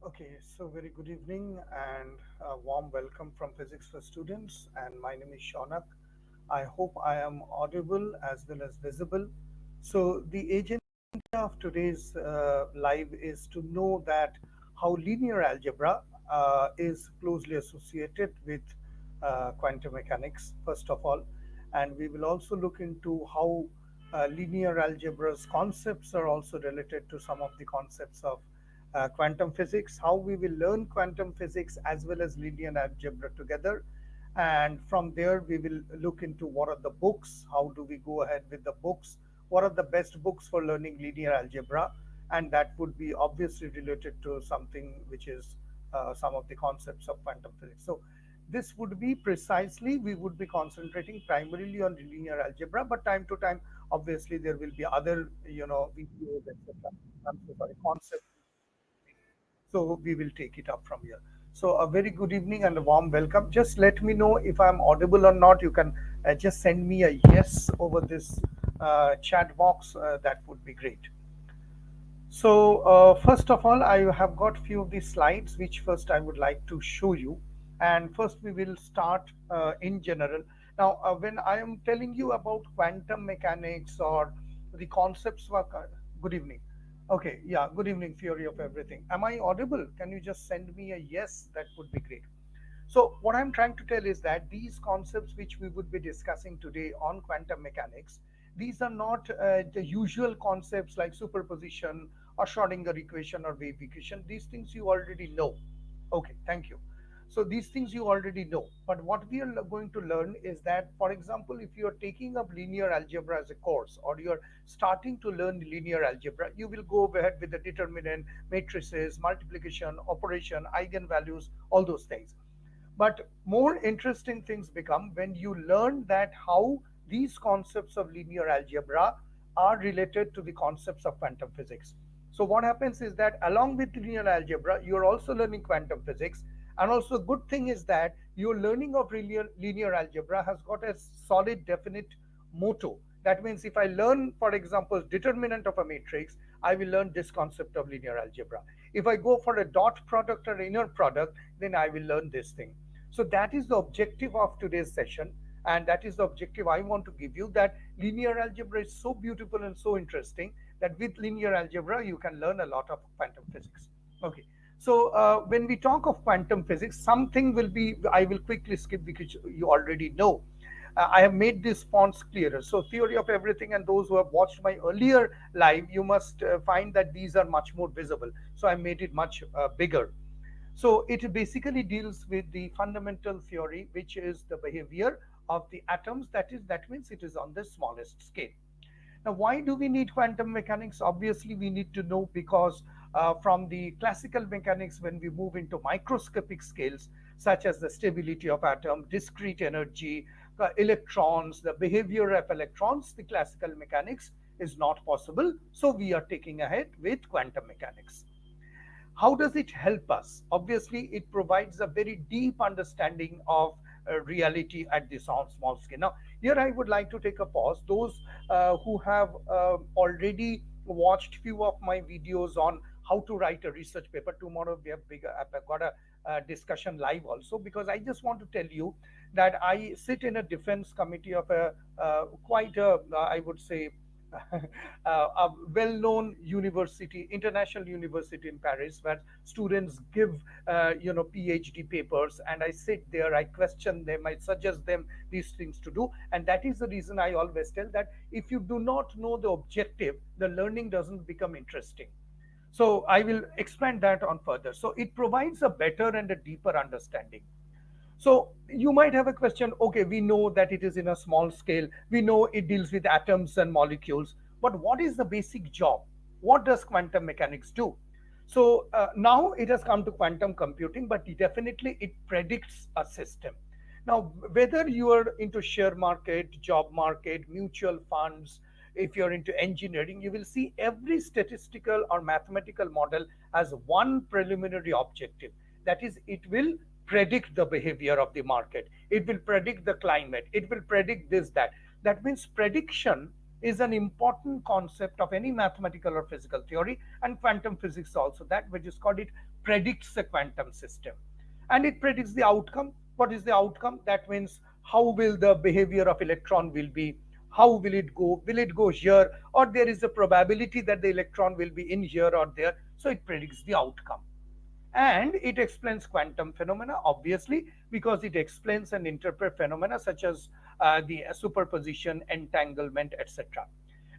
Okay, so very good evening and a warm welcome from Physics for Students. And my name is Shaunak. I hope I am audible as well as visible. So, the agenda of today's live is to know that how linear algebra is closely associated with quantum mechanics, first of all. And we will also look into how linear algebra's concepts are also related to some of the concepts of quantum physics, how we will learn quantum physics as well as linear algebra together. And from there, we will look into what are the books, how do we go ahead with the books, what are the best books for learning linear algebra, and that would be obviously related to something which is some of the concepts of quantum physics. So this would be precisely, we would be concentrating primarily on linear algebra, but time to time, obviously, there will be other, videos, etc. I'm so sorry, concepts, so we will take it up from here. So a very good evening and a warm welcome. Just let me know if I'm audible or not. You can just send me a yes over this chat box. That would be great. So first of all, I have got few of the slides which first I would like to show you. And first we will start in general. Now, when I am telling you about quantum mechanics or the concepts of, good evening. Okay, yeah, good evening, theory of everything. Am I audible? Can you just send me a yes? That would be great. So what I'm trying to tell is that these concepts which we would be discussing today on quantum mechanics, these are not the usual concepts like superposition or Schrodinger equation or wave equation. These things you already know. Okay, thank you. So these things you already know. But what we are going to learn is that, for example, if you are taking up linear algebra as a course or you're starting to learn linear algebra, you will go ahead with the determinant, matrices, multiplication, operation, eigenvalues, all those things. But more interesting things become when you learn that how these concepts of linear algebra are related to the concepts of quantum physics. So what happens is that along with linear algebra, you're also learning quantum physics. And also good thing is that your learning of linear algebra has got a solid, definite motto. That means if I learn, for example, determinant of a matrix, I will learn this concept of linear algebra. If I go for a dot product or inner product, then I will learn this thing. So that is the objective of today's session. And that is the objective I want to give you, that linear algebra is so beautiful and so interesting that with linear algebra, you can learn a lot of quantum physics. Okay. So when we talk of quantum physics, something will be, I will quickly skip because you already know. I have made these fonts clearer. So theory of everything and those who have watched my earlier live, you must find that these are much more visible. So I made it much bigger. So it basically deals with the fundamental theory, which is the behavior of the atoms. That means it is on the smallest scale. Now, why do we need quantum mechanics? Obviously, we need to know because from the classical mechanics, when we move into microscopic scales, such as the stability of atom, discrete energy, electrons, the behavior of electrons, the classical mechanics is not possible. So we are taking ahead with quantum mechanics. How does it help us? Obviously, it provides a very deep understanding of reality at this small scale. Now, here I would like to take a pause. Those who have already watched few of my videos on how to write a research paper, tomorrow we have I've got a discussion live also, because I just want to tell you that I sit in a defense committee of a quite a, I would say, a well-known university, international university in Paris, where students give, PhD papers, and I sit there, I question them, I suggest them these things to do, and that is the reason I always tell that if you do not know the objective, the learning doesn't become interesting. So I will expand that on further. So it provides a better and a deeper understanding. So you might have a question, okay, we know that it is in a small scale. We know it deals with atoms and molecules, but what is the basic job? What does quantum mechanics do? So now it has come to quantum computing, but definitely it predicts a system. Now, whether you are into share market, job market, mutual funds, if you're into engineering, you will see every statistical or mathematical model has one preliminary objective. That is, it will predict the behavior of the market. It will predict the climate. It will predict this, that. That means prediction is an important concept of any mathematical or physical theory, and quantum physics also, that which is called, it predicts a quantum system, and it predicts the outcome. What is the outcome? That means how will the behavior of electron will be, how will it go here, or there is a probability that the electron will be in here or there. So it predicts the outcome, and it explains quantum phenomena, obviously, because it explains and interprets phenomena such as the superposition, entanglement, etc.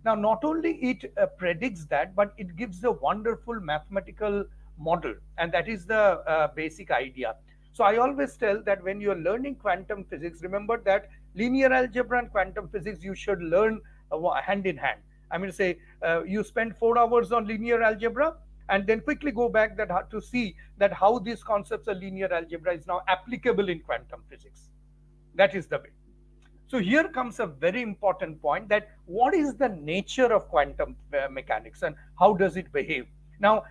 Now, not only it predicts that, but it gives a wonderful mathematical model, and that is the basic idea. So I always tell that when you're learning quantum physics, remember that linear algebra and quantum physics you should learn hand in hand. I mean, say you spend 4 hours on linear algebra, and then quickly go back that to see that how these concepts of linear algebra is now applicable in quantum physics. That is the way. So here comes a very important point, that what is the nature of quantum mechanics and how does it behave? Now,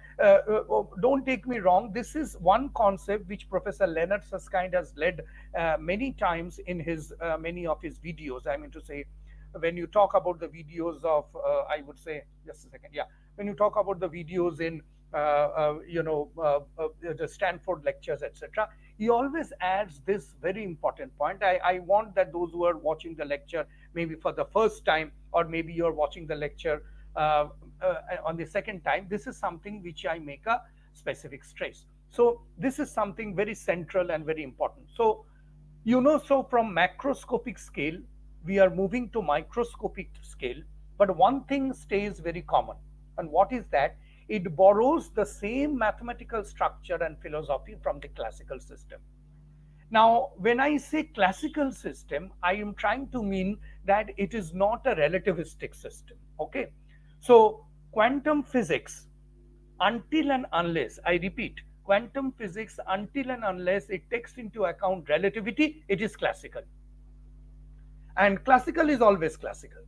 don't take me wrong. This is one concept which Professor Leonard Susskind has led many times in his many of his videos. I mean to say, when you talk about the videos of, I would say, just a second, yeah, when you talk about the videos in, the Stanford lectures, etc., he always adds this very important point. I want that those who are watching the lecture, maybe for the first time, or maybe you're watching the lecture on the second time, this is something which I make a specific stress. So this is something very central and very important. So, so from macroscopic scale, we are moving to microscopic scale, but one thing stays very common. And what is that? It borrows the same mathematical structure and philosophy from the classical system. Now, when I say classical system, I am trying to mean that it is not a relativistic system. Okay. So, quantum physics, until and unless, I repeat, quantum physics, until and unless it takes into account relativity, it is classical. And classical is always classical.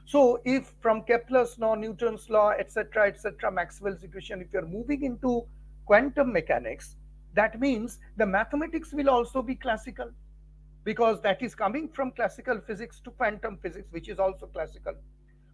So if from Kepler's law, Newton's law, etc., etc., Maxwell's equation, if you're moving into quantum mechanics, that means the mathematics will also be classical, because that is coming from classical physics to quantum physics, which is also classical.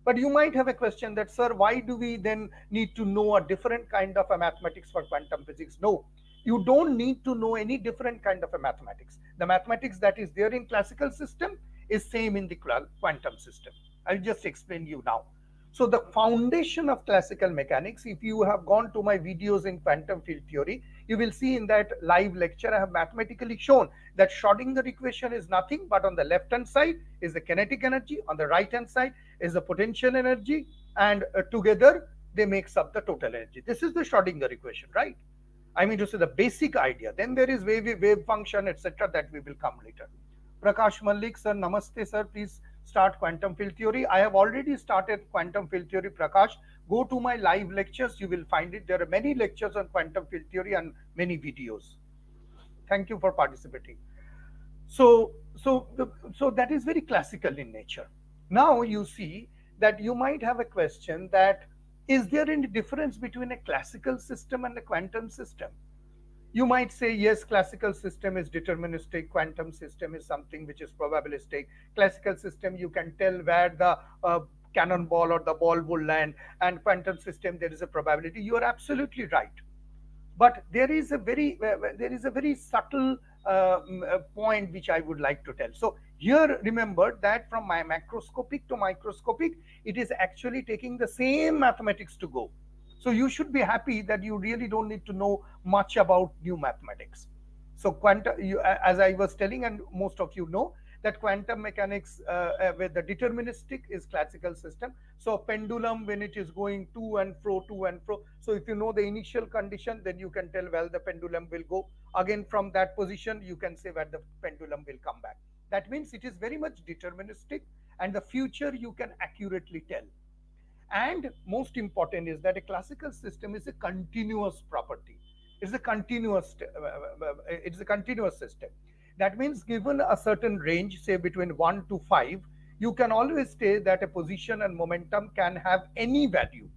But you might have a question that, sir, why do we then need to know a different kind of a mathematics for quantum physics? No, you don't need to know any different kind of a mathematics. The mathematics that is there in classical system is same in the quantum system. I'll just explain you now. So the foundation of classical mechanics, if you have gone to my videos in quantum field theory, you will see in that live lecture I have mathematically shown that Schrodinger equation is nothing but on the left hand side is the kinetic energy, on the right hand side is the potential energy, and together they makes up the total energy. This is the Schrodinger equation, right? I mean to say the basic idea. Then there is wave function, etc., that we will come later. Prakash Malik, sir, namaste, sir. Please start quantum field theory. I have already started quantum field theory, Prakash. Go to my live lectures, you will find it. There are many lectures on quantum field theory and many videos. Thank you for participating. So that is very classical in nature. Now you see that you might have a question that, is there any difference between a classical system and a quantum system? You might say, yes, classical system is deterministic, quantum system is something which is probabilistic. Classical system, you can tell where the cannonball or the ball will land, and quantum system, there is a probability. You are absolutely right. But there is a very subtle point which I would like to tell. So here, remember that from my macroscopic to microscopic, it is actually taking the same mathematics to go. So you should be happy that you really don't need to know much about new mathematics. So as I was telling, and most of you know, that quantum mechanics with the deterministic is classical system. So pendulum, when it is going to and fro, so if you know the initial condition, then you can tell, well, the pendulum will go again from that position, you can say where the pendulum will come back. That means it is very much deterministic, and the future you can accurately tell. And most important is that a classical system is a continuous property. It's a continuous system. That means given a certain range, say between 1 to 5, you can always say that a position and momentum can have any value.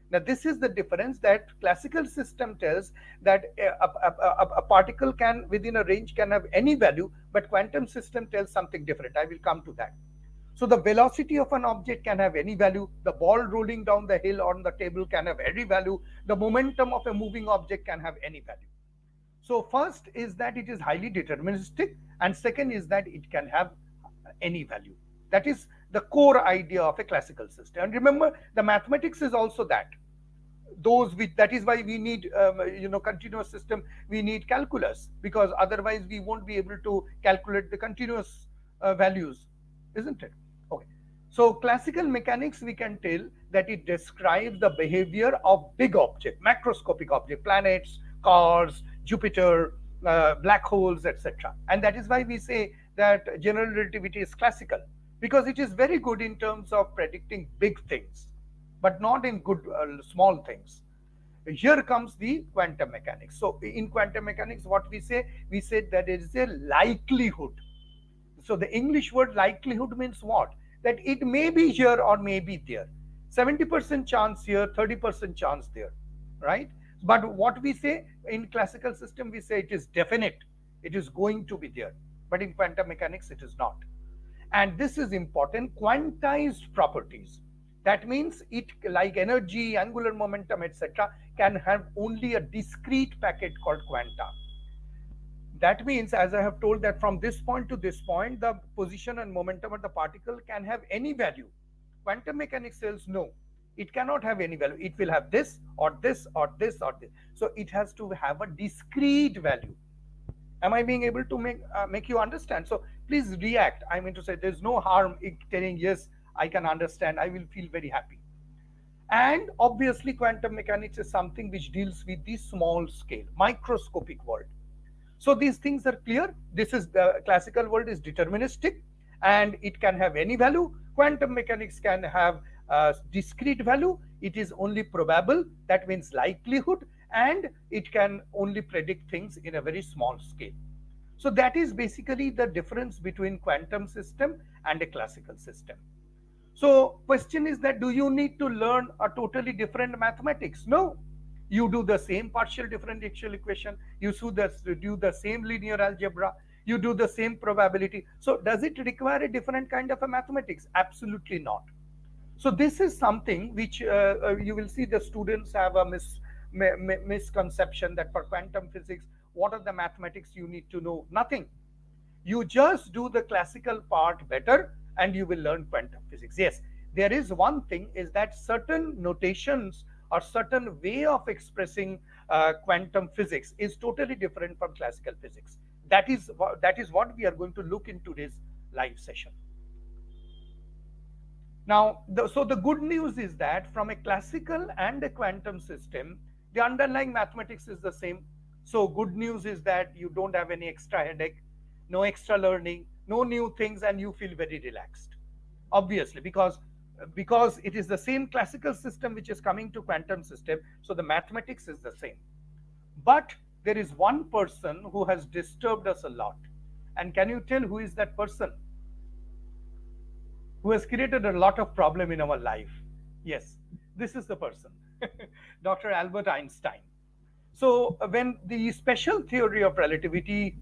Now, this is the difference, that classical system tells that a particle can, within a range, can have any value, but quantum system tells something different. I will come to that. So the velocity of an object can have any value. The ball rolling down the hill on the table can have any value. The momentum of a moving object can have any value. So first is that it is highly deterministic, and second is that it can have any value. That is the core idea of a classical system. And remember, the mathematics is also that. Those which, that is why we need continuous system, we need calculus, because otherwise we won't be able to calculate the continuous values, isn't it? Okay. So classical mechanics, we can tell that it describes the behavior of big object, macroscopic object, planets, cars, Jupiter, black holes, etc. And that is why we say that general relativity is classical, because it is very good in terms of predicting big things, but not in good small things. Here comes the quantum mechanics. So in quantum mechanics, what we say, we said that it is a likelihood. So the English word likelihood means what? That it may be here or may be there. 70% chance here, 30% chance there, right? But what we say in classical system, we say it is definite. It is going to be there. But in quantum mechanics, it is not. And this is important, quantized properties. That means it, like energy, angular momentum, etc., can have only a discrete packet called quanta. That means, as I have told, that from this point to this point, the position and momentum of the particle can have any value. Quantum mechanics says no, it cannot have any value. It will have this or this or this or this. So it has to have a discrete value. Am I being able to make you understand? So please react. I mean to say, there's no harm in telling yes, I can understand. I will feel very happy. And obviously, quantum mechanics is something which deals with the small scale, microscopic world. So these things are clear. This is the classical world is deterministic, and it can have any value. Quantum mechanics can have a discrete value. It is only probable. That means likelihood, and it can only predict things in a very small scale. So that is basically the difference between quantum system and a classical system. So question is that, do you need to learn a totally different mathematics? No. You do the same partial differential equation, you do the same linear algebra, you do the same probability. So does it require a different kind of a mathematics? Absolutely not. So this is something which you will see the students have a misconception that for quantum physics, what are the mathematics you need to know? Nothing. You just do the classical part better and you will learn quantum physics. Yes, there is one thing, is that certain notations or certain way of expressing quantum physics is totally different from classical physics. That is what we are going to look in today's live session. Now, so the good news is that from a classical and a quantum system, the underlying mathematics is the same. So good news is that you don't have any extra headache, no extra learning, no new things, and you feel very relaxed. Obviously, because it is the same classical system which is coming to quantum system, so the mathematics is the same. But there is one person who has disturbed us a lot. And can you tell who is that person? Who has created a lot of problem in our life? Yes, this is the person, Dr. Albert Einstein. So when the special theory of relativity,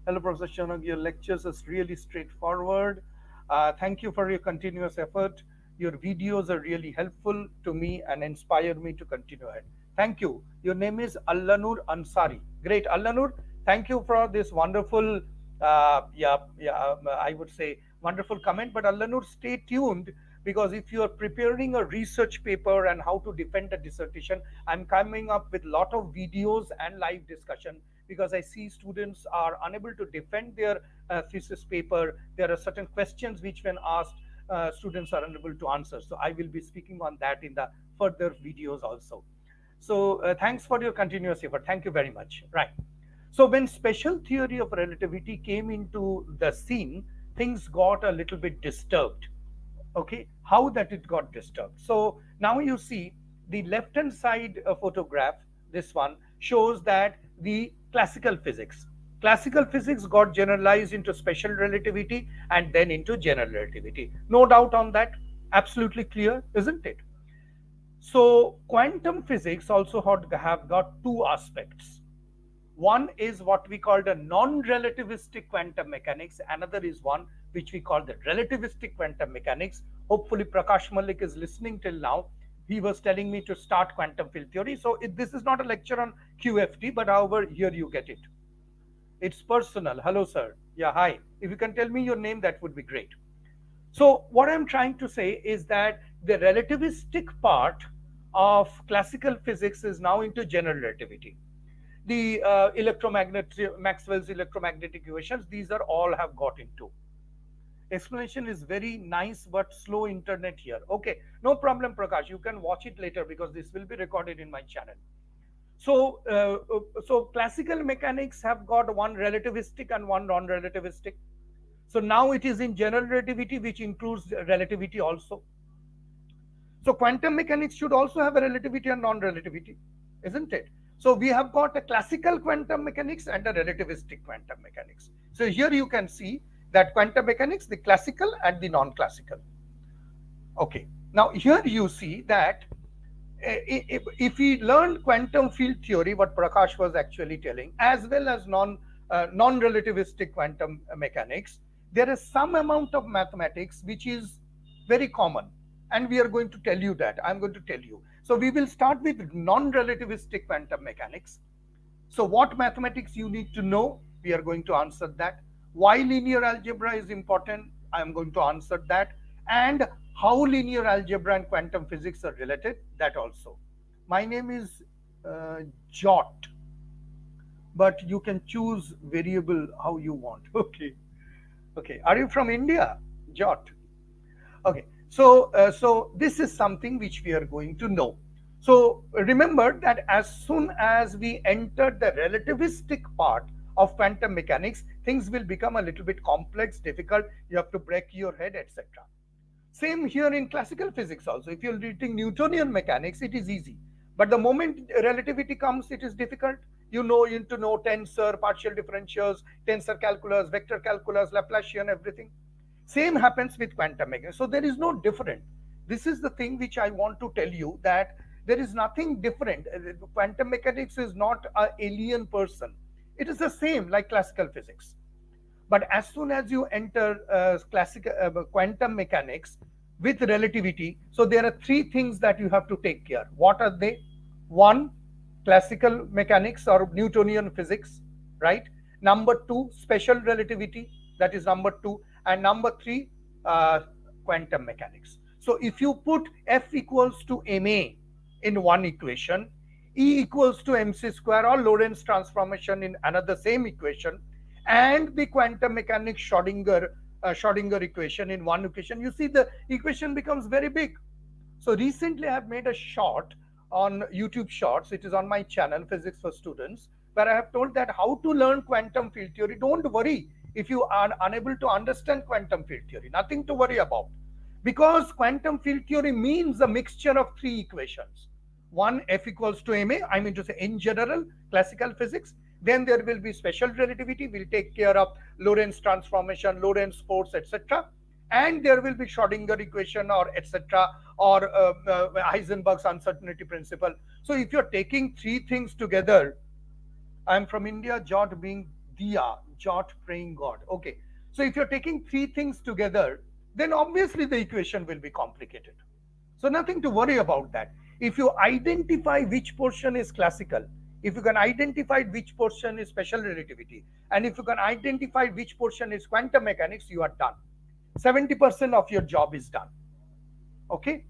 hello Professor Shonak, your lectures is really straightforward. Thank you for your continuous effort. Your videos are really helpful to me and inspire me to continue ahead. Thank you. Your name is Allanur Ansari. Great, Allanur. Thank you for this wonderful, I would say wonderful comment. But Allanur, stay tuned, because if you are preparing a research paper and how to defend a dissertation, I'm coming up with a lot of videos and live discussion, because I see students are unable to defend their thesis paper. There are certain questions which, when asked, students are unable to answer. So I will be speaking on that in the further videos also. So thanks for your continuous effort. Thank you very much. Right. So when special theory of relativity came into the scene, things got a little bit disturbed. Okay, how that it got disturbed. So now you see the left hand side photograph, this one shows that the classical physics got generalized into special relativity and then into general relativity. No doubt on that. Absolutely clear, isn't it? So quantum physics also have got two aspects. One is what we call the non-relativistic quantum mechanics. Another is one which we call the relativistic quantum mechanics. Hopefully, Prakash Malik is listening till now. He was telling me to start quantum field theory. So this is not a lecture on QFT, but however, here you get it. It's personal. Hello, sir. Yeah, hi. If you can tell me your name, that would be great. So what I'm trying to say is that the relativistic part of classical physics is now into general relativity. The electromagnetic Maxwell's electromagnetic equations, these are all have got into. Explanation is very nice, but slow internet here. Okay, no problem, Prakash. You can watch it later because this will be recorded in my channel. So classical mechanics have got one relativistic and one non-relativistic. So now it is in general relativity, which includes relativity also. So quantum mechanics should also have a relativity and non-relativity, isn't it? So we have got a classical quantum mechanics and a relativistic quantum mechanics. So here you can see that quantum mechanics, the classical and the non-classical. Okay, now here you see that if we learn quantum field theory, what Prakash was actually telling, as well as non-relativistic quantum mechanics, there is some amount of mathematics which is very common, and we are going to tell you that. I'm going to tell you. So we will start with non-relativistic quantum mechanics. So what mathematics you need to know, we are going to answer that. Why linear algebra is important, I am going to answer that. And how linear algebra and quantum physics are related, that also. My name is Jot, but you can choose variable how you want. Okay. Okay. Are you from India, Jot? Okay. So this is something which we are going to know. So remember that as soon as we enter the relativistic part of quantum mechanics, things will become a little bit complex, difficult. You have to break your head, etc. Same here in classical physics also. If you're reading Newtonian mechanics, it is easy. But the moment relativity comes, it is difficult. You need to know tensor, partial differentials, tensor calculus, vector calculus, Laplacian, everything. Same happens with quantum mechanics. So there is no different. This is the thing which I want to tell you, that there is nothing different. Quantum mechanics is not an alien person. It is the same like classical physics. But as soon as you enter quantum mechanics with relativity, so there are three things that you have to take care. What are they? One, classical mechanics or Newtonian physics, right? Number two, special relativity, that is number two. And number three, quantum mechanics. So if you put F equals to ma in one equation, E equals to mc square or Lorentz transformation in another same equation, and the quantum mechanics Schrodinger equation in one equation, you see the equation becomes very big. So recently I have made a short on YouTube Shorts. It is on my channel, Physics for Students, where I have told that how to learn quantum field theory. Don't worry if you are unable to understand quantum field theory. Nothing to worry about. Because quantum field theory means a mixture of three equations. One, F equals to ma, I mean to say in general, classical physics. Then there will be special relativity, will take care of Lorentz transformation, Lorentz force, etc. And there will be Schrodinger equation or etc. or Heisenberg's uncertainty principle. So if you're taking three things together, I'm from India, Jot being Diya, Jot praying God. Okay. So if you're taking three things together, then obviously the equation will be complicated. So nothing to worry about that. If you identify which portion is classical, if you can identify which portion is special relativity, and if you can identify which portion is quantum mechanics, you are done. 70% of your job is done. Okay.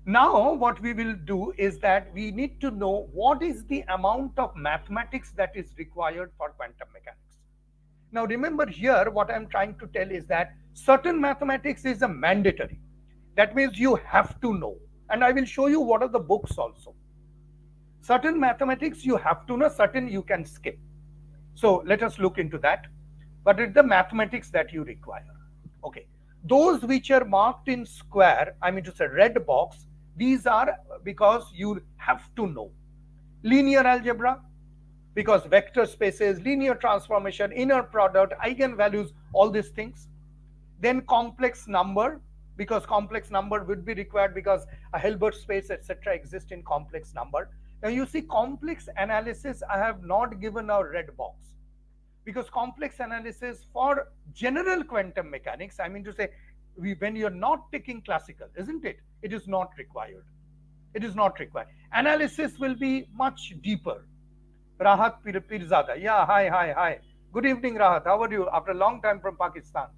Now what we will do is that we need to know what is the amount of mathematics that is required for quantum mechanics. Now remember here, what I'm trying to tell is that certain mathematics is a mandatory. That means you have to know. And I will show you what are the books also. Certain mathematics you have to know, certain you can skip. So let us look into that. But it's the mathematics that you require. Okay. Those which are marked in square, I mean to say red box, these are because you have to know. Linear algebra, because vector spaces, linear transformation, inner product, eigenvalues, all these things. Then complex number, because complex number would be required because a Hilbert space, etc. exist in complex number. Now you see complex analysis, I have not given a red box. because complex analysis for general quantum mechanics, I mean to say, when you're not taking classical, isn't it? It is not required. It is not required. Analysis will be much deeper. Rahat Pirzada. Yeah, hi. Good evening, Rahat. How are you? After a long time from Pakistan.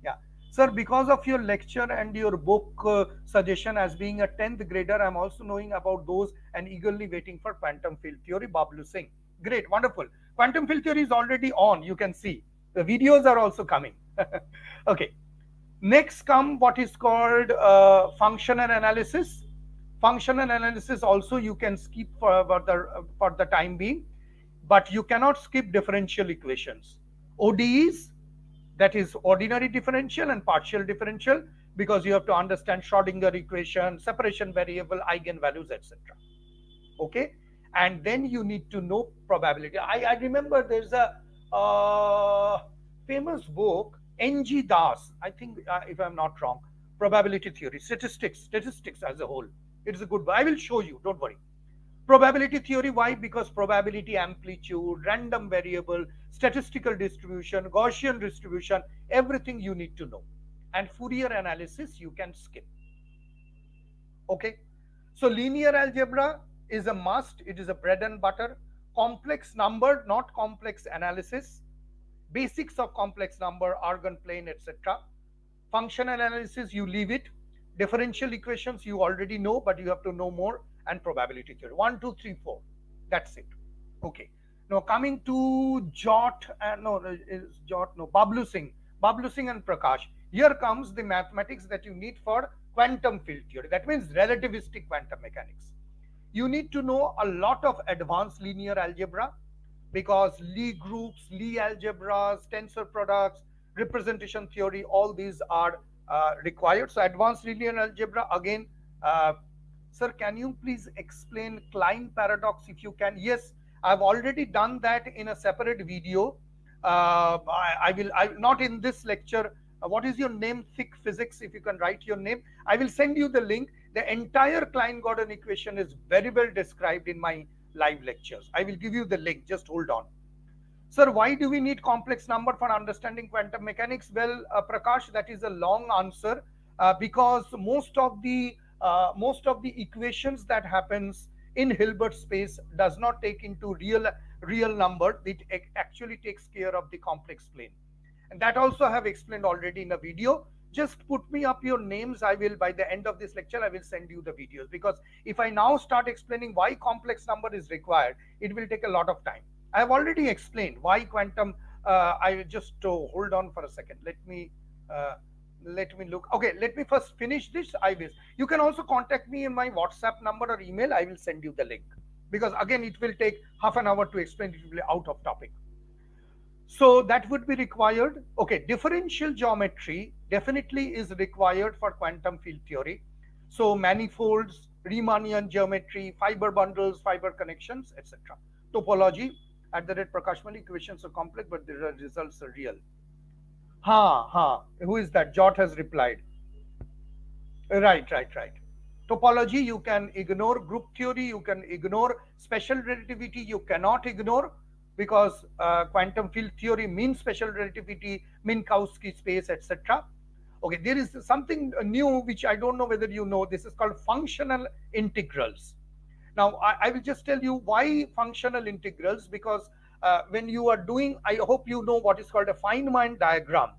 Yeah. Sir, because of your lecture and your book suggestion as being a 10th grader, I'm also knowing about those and eagerly waiting for quantum field theory, Bablu Singh. Great, wonderful. Quantum field theory is already on, you can see. The videos are also coming. Okay. Next come what is called functional analysis. Functional analysis also you can skip for the time being, but you cannot skip differential equations. ODEs, that is ordinary differential and partial differential, because you have to understand Schrodinger equation, separation variable, eigenvalues, etc. Okay, and then you need to know probability. I remember there's a famous book, N.G. Das, I think, if I'm not wrong, probability theory, statistics as a whole. It is a good book. I will show you, don't worry. Probability theory, why? Because probability, amplitude, random variable, statistical distribution, Gaussian distribution, everything you need to know. And Fourier analysis you can skip. Okay, so linear algebra is a must. It is a bread and butter. Complex number, not complex analysis. Basics of complex number, Argand plane, etc. Functional analysis, you leave it. Differential equations you already know, but you have to know more. And probability theory, 1, 2, 3, 4. That's it. Okay. Now coming to Bablu Singh and Prakash. Here comes the mathematics that you need for quantum field theory. That means relativistic quantum mechanics. You need to know a lot of advanced linear algebra, because Lie groups, Lie algebras, tensor products, representation theory, all these are required. So advanced linear algebra, again, sir, can you please explain Klein paradox if you can? Yes, I've already done that in a separate video. I will not in this lecture. What is your name? Thick Physics, if you can write your name. I will send you the link. The entire Klein-Gordon equation is very well described in my live lectures. I will give you the link. Just hold on. Sir, why do we need complex number for understanding quantum mechanics? Well, Prakash, that is a long answer, because most of the equations that happens in Hilbert space does not take into real number. It actually takes care of the complex plane, and that also I have explained already in a video. Just put me up your names. I will, by the end of this lecture, I will send you the videos, because if I now start explaining why complex number is required, it will take a lot of time. I have already explained why quantum. I will just hold on for a second. Let me look. Okay, let me first finish this. You can also contact me in my WhatsApp number or email. I will send you the link, because again it will take half an hour to explain. It will be out of topic. So that would be required. Okay, differential geometry definitely is required for quantum field theory. So manifolds, Riemannian geometry, fiber bundles, fiber connections, etc. Topology, at the rate Prakash Mali, equations are complex, but the results are real. Who is that? Jot has replied. Right. Topology, you can ignore. Group theory, you can ignore. Special relativity, you cannot ignore, because quantum field theory means special relativity, Minkowski space, etc. Okay, there is something new which I don't know whether you know. This is called functional integrals. Now, I will just tell you why functional integrals, because when you are doing, I hope you know what is called a Feynman diagram.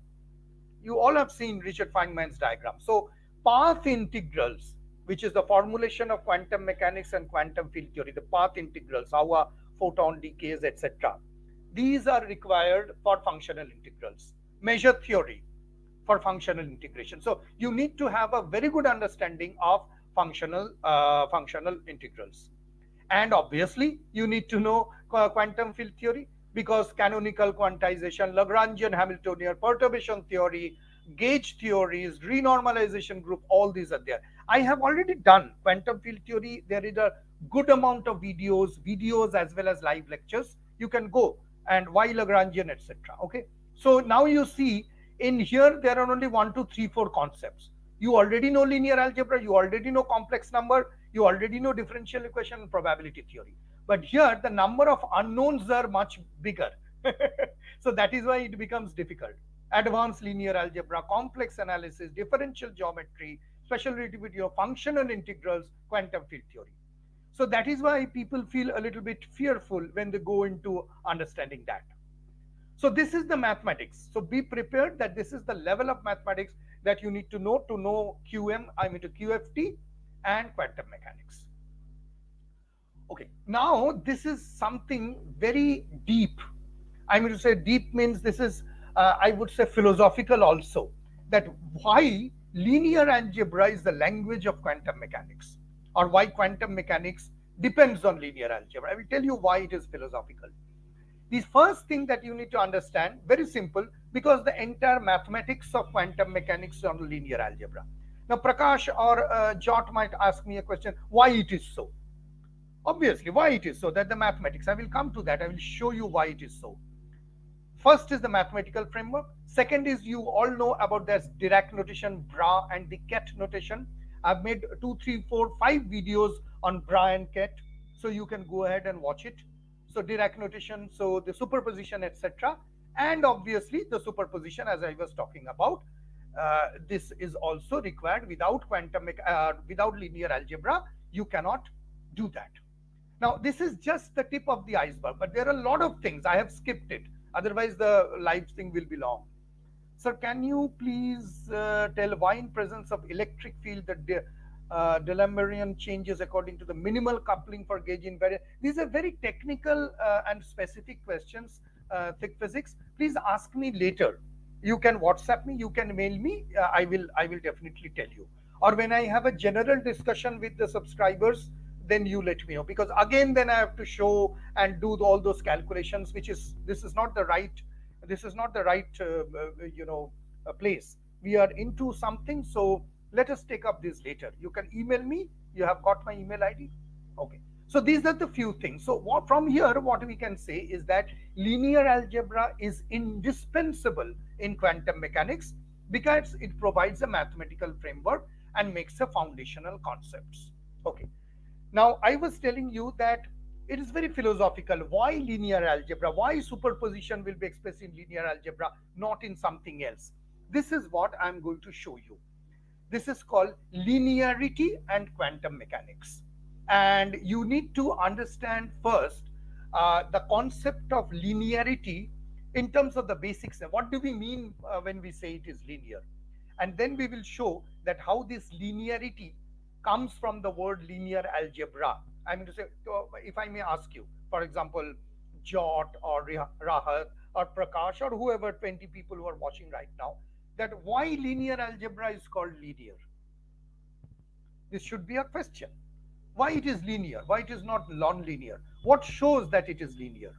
You all have seen Richard Feynman's diagram. So path integrals, which is the formulation of quantum mechanics and quantum field theory, the path integrals, how a photon decays, etc. These are required for functional integrals. Measure theory for functional integration. So you need to have a very good understanding of functional integrals. And obviously, you need to know quantum field theory, because canonical quantization, Lagrangian Hamiltonian, perturbation theory, gauge theories, renormalization group, all these are there. I have already done quantum field theory. There is a good amount of videos as well as live lectures. You can go, and why Lagrangian, etc. Okay. So now you see in here there are only 1, 2, 3, 4 concepts. You already know linear algebra, you already know complex number, you already know differential equation and probability theory. But here the number of unknowns are much bigger. So that is why it becomes difficult. Advanced linear algebra, complex analysis, differential geometry, special relativity of functional integrals, quantum field theory. So that is why people feel a little bit fearful when they go into understanding that. So this is the mathematics. So be prepared that this is the level of mathematics that you need to know QM, I mean to QFT and quantum mechanics. Okay, now this is something very deep. I mean to say deep means this is, I would say, philosophical also. That why linear algebra is the language of quantum mechanics, or why quantum mechanics depends on linear algebra. I will tell you why it is philosophical. The first thing that you need to understand, very simple, because the entire mathematics of quantum mechanics is on linear algebra. Now, Prakash or Jot might ask me a question, why it is so? Obviously, why it is so, that the mathematics, I will come to that, I will show you why it is so. First is the mathematical framework. Second is, you all know about this Dirac notation, Bra, and the Ket notation. I've made 2, 3, 4, 5 videos on Bra and Ket, so you can go ahead and watch it. So Dirac notation, so the superposition, etc. And obviously the superposition, as I was talking about, this is also required. Without without linear algebra, you cannot do that. Now, this is just the tip of the iceberg, but there are a lot of things. I have skipped it. Otherwise, the live thing will be long. Sir, can you please tell why in presence of electric field the D'Alembert changes according to the minimal coupling for gauge invariant? These are very technical and specific questions, thick physics. Please ask me later. You can WhatsApp me, you can mail me. I will definitely tell you. Or when I have a general discussion with the subscribers, then you let me know, because again then I have to show and do all those calculations, which is, this is not the right place. We are into something, so let us take up this later. You can email me. You have got my email ID. Okay, so these are the few things. So from here what we can say is that linear algebra is indispensable in quantum mechanics because it provides a mathematical framework and makes a foundational concepts. Okay, now, I was telling you that it is very philosophical. Why linear algebra? Why superposition will be expressed in linear algebra, not in something else? This is what I'm going to show you. This is called linearity and quantum mechanics. And you need to understand first the concept of linearity in terms of the basics. What do we mean when we say it is linear? And then we will show that how this linearity comes from the word linear algebra. I mean to say, if I may ask you, for example, Jot or Rahat or Prakash or whoever, 20 people who are watching right now, that why linear algebra is called linear? This should be a question. Why it is linear? Why it is not non-linear? What shows that it is linear?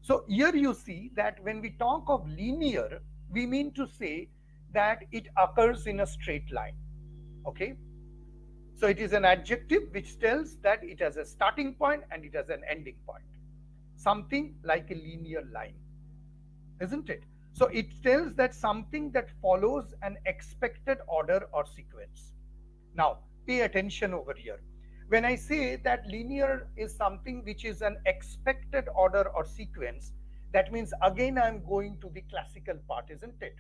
So here you see that when we talk of linear, we mean to say that it occurs in a straight line. Okay, so it is an adjective which tells that it has a starting point and it has an ending point. Something like a linear line, isn't it? So it tells that something that follows an expected order or sequence. Now, pay attention over here. When I say that linear is something which is an expected order or sequence, that means again I'm going to the classical part, isn't it?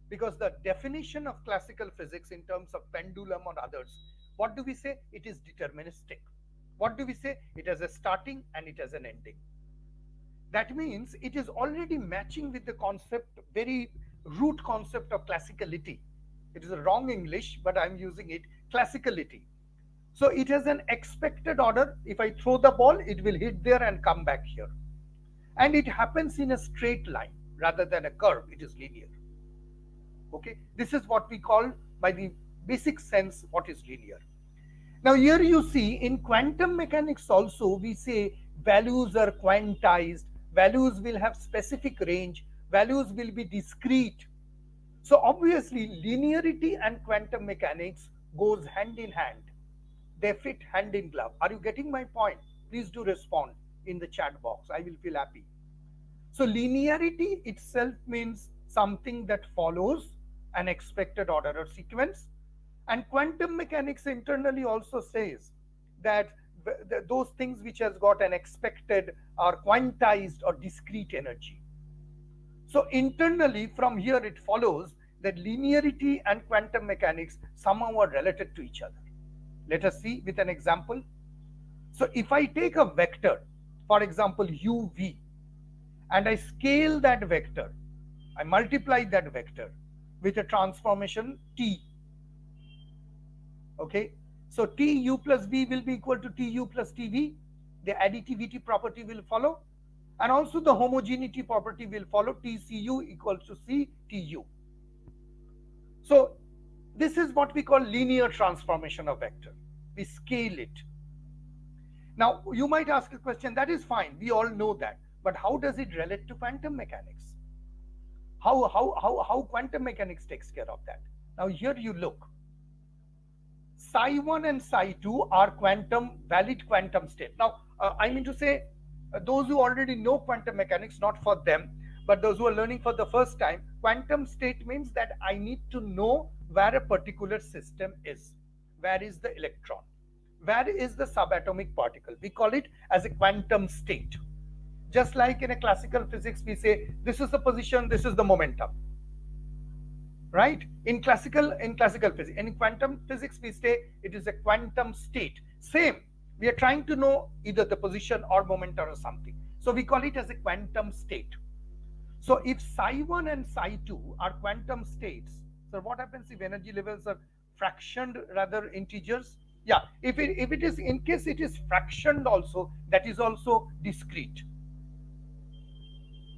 Because the definition of classical physics in terms of pendulum or others, what do we say? It is deterministic. What do we say? It has a starting and it has an ending. That means it is already matching with the concept, very root concept of classicality. It is a wrong English, but I'm using it, classicality. So it has an expected order. If I throw the ball, it will hit there and come back here. And it happens in a straight line rather than a curve. It is linear. Okay, this is what we call, by the basic sense, what is linear. Now here you see in quantum mechanics also we say values are quantized, values will have specific range, values will be discrete. So obviously linearity and quantum mechanics goes hand in hand. They fit hand in glove. Are you getting my point? Please do respond in the chat box. I will feel happy. So linearity itself means something that follows an expected order or sequence. And quantum mechanics internally also says that those things which has got an expected or quantized or discrete energy. So internally from here it follows that linearity and quantum mechanics somehow are related to each other. Let us see with an example. So if I take a vector, for example uv, and I scale that vector, I multiply that vector with a transformation t. Okay, so tu plus v will be equal to tu plus tv. The additivity property will follow, and also the homogeneity property will follow. tcu equals to ctu. So this is what we call linear transformation of vector. We scale it. Now you might ask a question, that is fine, we all know that, but how does it relate to quantum mechanics? How quantum mechanics takes care of that? Now here you look. Psi1 and Psi2 are valid quantum state. Now, I mean to say, those who already know quantum mechanics, not for them, but those who are learning for the first time, quantum state means that I need to know where a particular system is. Where is the electron? Where is the subatomic particle? We call it as a quantum state. Just like in a classical physics, we say, this is the position, this is the momentum. Right? In classical physics, in quantum physics, we say it is a quantum state. Same. We are trying to know either the position or momentum or something. So we call it as a quantum state. So if psi1 and psi2 are quantum states, so what happens if energy levels are fractioned rather integers? Yeah, if it is, in case it is fractioned also, that is also discrete.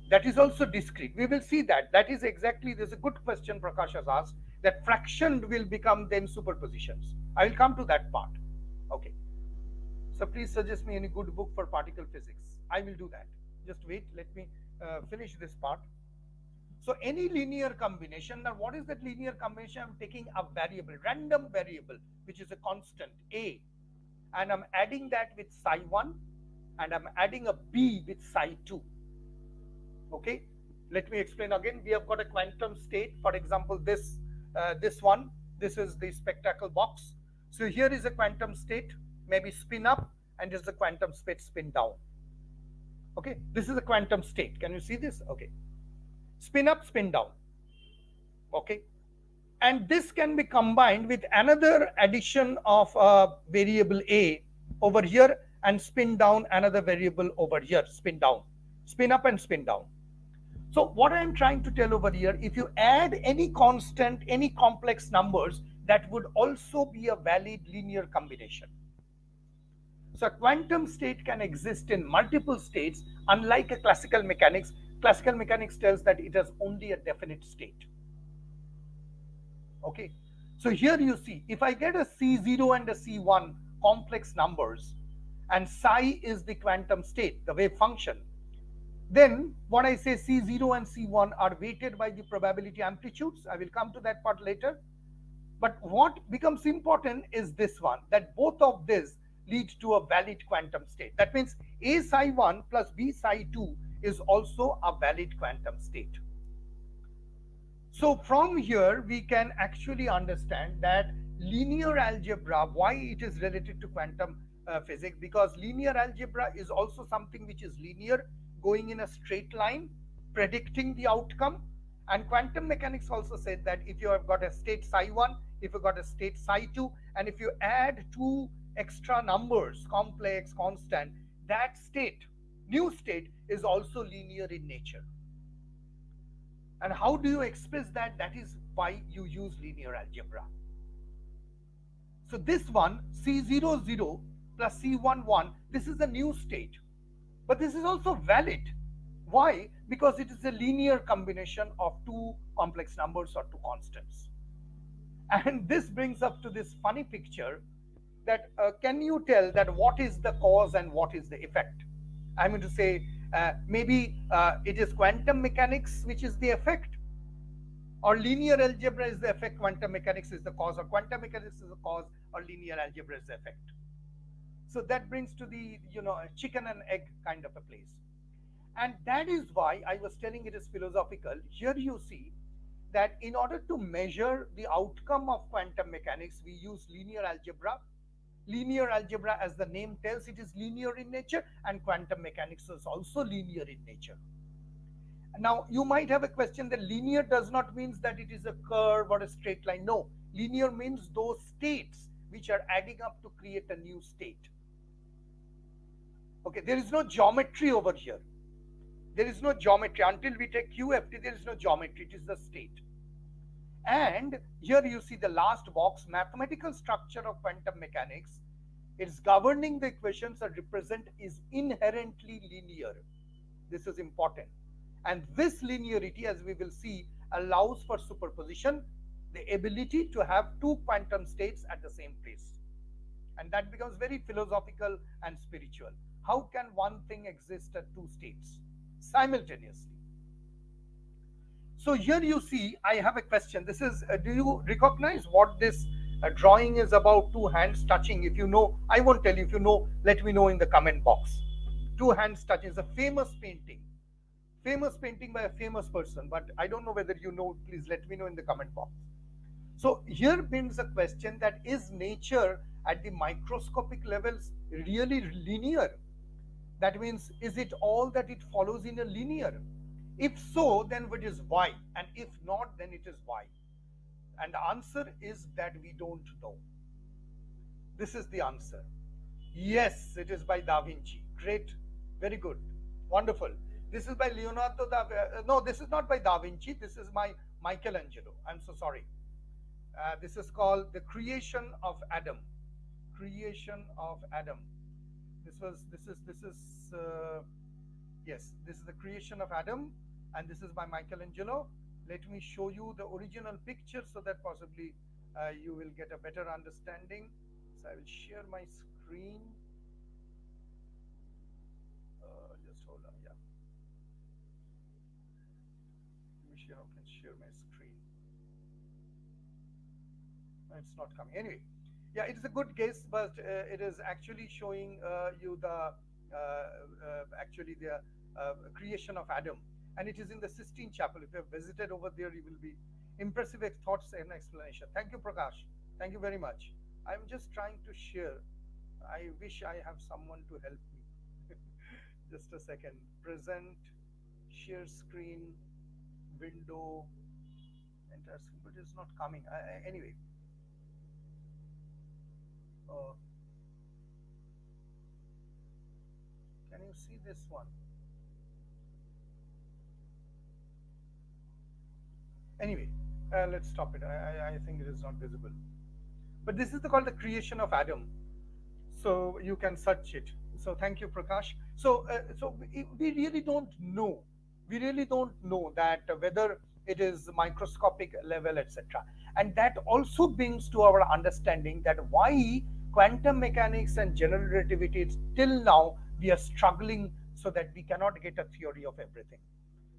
That is also discrete. We will see that. That is exactly, there's a good question Prakash has asked, that fractioned will become then superpositions. I will come to that part. Okay. So please suggest me any good book for particle physics. I will do that. Just wait, let me finish this part. So any linear combination, now what is that linear combination? I'm taking a variable, random variable, which is a constant a, and I'm adding that with psi1, and I'm adding a b with psi2. Okay, let me explain again. We have got a quantum state. For example, this one, this is the spectacle box. So here is a quantum state, maybe spin up, and this is a quantum state spin down. Okay, this is a quantum state. Can you see this? Okay, spin up, spin down. Okay, and this can be combined with another addition of variable a over here, and spin down another variable over here, spin down, spin up and spin down. So what I am trying to tell over here, if you add any constant, any complex numbers, that would also be a valid linear combination. So a quantum state can exist in multiple states, unlike a classical mechanics. Classical mechanics tells that it has only a definite state. Okay, so here you see, if I get a C0 and a C1 complex numbers, and psi is the quantum state, the wave function, then what I say, C0 and C1 are weighted by the probability amplitudes. I will come to that part later. But what becomes important is this one, that both of these lead to a valid quantum state. That means A psi1 plus B psi2 is also a valid quantum state. So from here, we can actually understand that linear algebra, why it is related to quantum physics, because linear algebra is also something which is linear, going in a straight line, predicting the outcome. And quantum mechanics also said that if you have got a state psi1, if you got a state psi2, and if you add two extra numbers, complex, constant, that state, new state, is also linear in nature. And how do you express that? That is why you use linear algebra. So this one, C00 plus C11, this is a new state. But this is also valid. Why? Because it is a linear combination of two complex numbers or two constants. And this brings up to this funny picture that can you tell that what is the cause and what is the effect? I mean to say, maybe it is quantum mechanics which is the effect, or linear algebra is the effect, quantum mechanics is the cause, or quantum mechanics is the cause, or linear algebra is the effect. So that brings to the, chicken and egg kind of a place. And that is why I was telling it is philosophical. Here you see that in order to measure the outcome of quantum mechanics, we use linear algebra. Linear algebra, as the name tells, it is linear in nature, and quantum mechanics is also linear in nature. Now, you might have a question that linear does not mean that it is a curve or a straight line. No, linear means those states which are adding up to create a new state. Okay, there is no geometry over here. There is no geometry. Until we take QFT, there is no geometry. It is the state. And here you see the last box, mathematical structure of quantum mechanics. Its governing the equations are represent is inherently linear. This is important. And this linearity, as we will see, allows for superposition, the ability to have two quantum states at the same place. And that becomes very philosophical and spiritual. How can one thing exist at two states simultaneously? So here you see, I have a question. This is, do you recognize what this drawing is about? Two hands touching. If you know, I won't tell you. If you know, let me know in the comment box. Two hands touching is a famous painting by a famous person, but I don't know whether you know. Please let me know in the comment box. So here brings a question that is nature at the microscopic levels really linear? That means, is it all that it follows in a linear? If so, then what is why? And if not, then it is why. And the answer is that we don't know. This is the answer. Yes, it is by Da Vinci. Great. Very good. Wonderful. This is by Leonardo da no, this is not by Da Vinci. This is by Michelangelo. I'm so sorry. This is called The Creation of Adam. Creation of Adam. Yes, this is The Creation of Adam, and this is by Michelangelo. Let me show you the original picture so that possibly you will get a better understanding. So I will share my screen. Just hold on, yeah. Let me share my screen. No, it's not coming. Anyway, yeah, it is a good guess, but it is actually showing you the creation of Adam, and it is in the Sistine Chapel. If you have visited over there, you will be impressive thoughts and explanation. Thank you, Prakash. Thank you very much. I'm just trying to share. I wish I have someone to help me. Just a second. Present, share screen, window, entire screen, but it's not coming. Anyway. Can you see this one? Anyway, let's stop it. I think it is not visible. But this is called The Creation of Adam. So you can search it. So thank you, Prakash. So we really don't know. We really don't know that whether it is microscopic level, etc. And that also brings to our understanding that why quantum mechanics and general relativity, till now we are struggling so that we cannot get a theory of everything.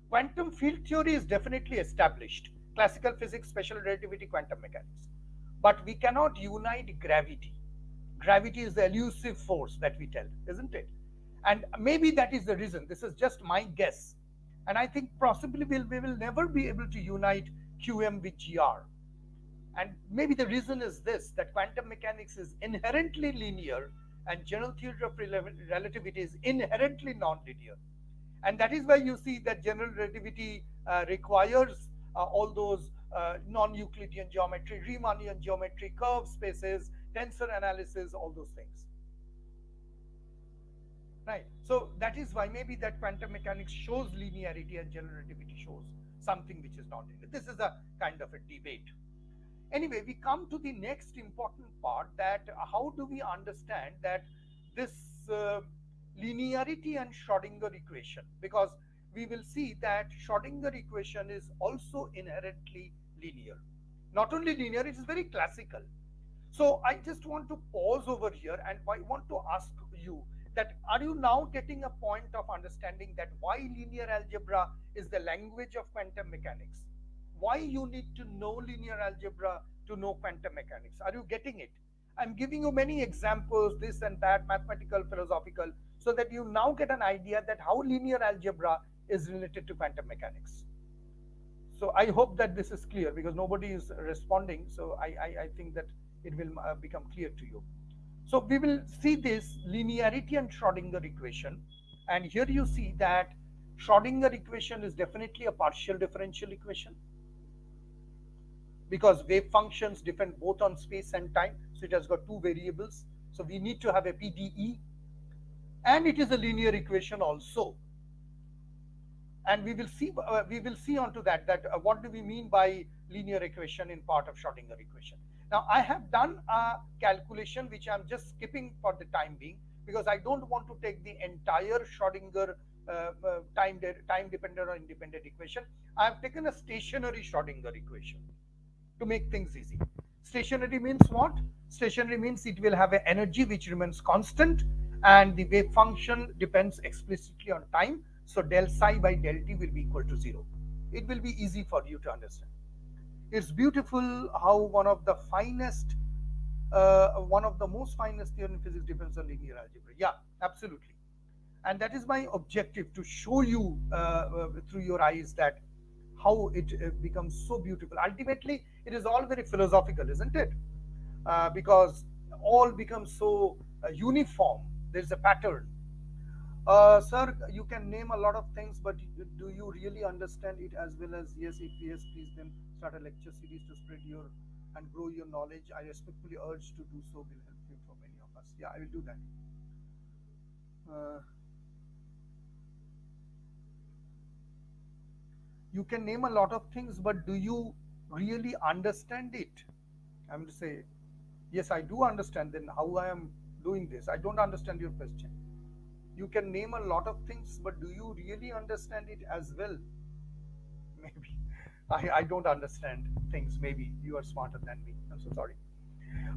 Quantum field theory is definitely established. Classical physics, special relativity, quantum mechanics. But we cannot unite gravity. Gravity is the elusive force that we tell, isn't it? And maybe that is the reason. This is just my guess. And I think possibly we will never be able to unite QM with GR. And maybe the reason is this, that quantum mechanics is inherently linear and general theory of relativity is inherently nonlinear. And that is why you see that general relativity requires all those non-Euclidean geometry, Riemannian geometry, curve spaces, tensor analysis, all those things. Right. So that is why maybe that quantum mechanics shows linearity and general relativity shows something which is not linear. This is a kind of a debate. Anyway, we come to the next important part, that how do we understand that this linearity and Schrodinger equation, because we will see that Schrodinger equation is also inherently linear. Not only linear, it is very classical. So I just want to pause over here and I want to ask you that, are you now getting a point of understanding that why linear algebra is the language of quantum mechanics? Why you need to know linear algebra to know quantum mechanics? Are you getting it? I'm giving you many examples, this and that, mathematical, philosophical, so that you now get an idea that how linear algebra is related to quantum mechanics. So I hope that this is clear, because nobody is responding. So I think that it will become clear to you. So we will see this linearity and Schrodinger equation. And here you see that Schrodinger equation is definitely a partial differential equation because wave functions depend both on space and time. So it has got two variables. So we need to have a PDE, and it is a linear equation also. And we will see onto that what do we mean by linear equation in part of Schrodinger equation. Now I have done a calculation which I'm just skipping for the time being because I don't want to take the entire Schrodinger time dependent or independent equation. I have taken a stationary Schrodinger equation to make things easy. Stationary means what? Stationary means it will have an energy which remains constant and the wave function depends explicitly on time. So del psi by del t will be equal to 0. It will be easy for you to understand. It's beautiful how one of the most finest theorem in physics depends on linear algebra. Yeah, absolutely. And that is my objective, to show you through your eyes that how it becomes so beautiful. Ultimately, it is all very philosophical, isn't it? Because all becomes so uniform. There's a pattern. Sir, you can name a lot of things, but do you really understand it as well as yes? If yes, please then start a lecture series to spread your and grow your knowledge. I respectfully urge to do so. Will help you for many of us. Yeah, I will do that. Uh, you can name a lot of things, but do you really understand it? I'm to say, yes, I do understand. Then how I am doing this? I don't understand your question. You can name a lot of things, but do you really understand it as well? Maybe. I don't understand things. Maybe you are smarter than me. I'm so sorry.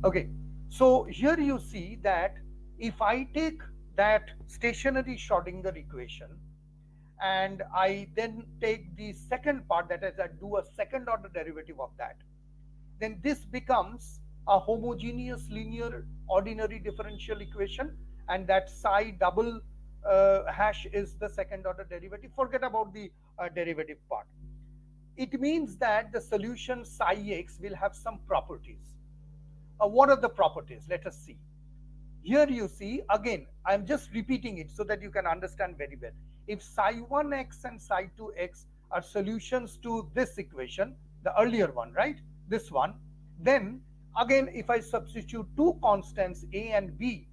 Okay. So here you see that if I take that stationary Schrodinger equation and I then take the second part, that is, I do a second order derivative of that, then this becomes a homogeneous linear ordinary differential equation, and that psi double hash is the second order derivative. Forget about the derivative part. It means that the solution psi x will have some properties. What are the properties? Let us see. Here you see, again, I'm just repeating it so that you can understand very well. If psi1x and psi2x are solutions to this equation, the earlier one, right? This one, then again, if I substitute two constants a and b,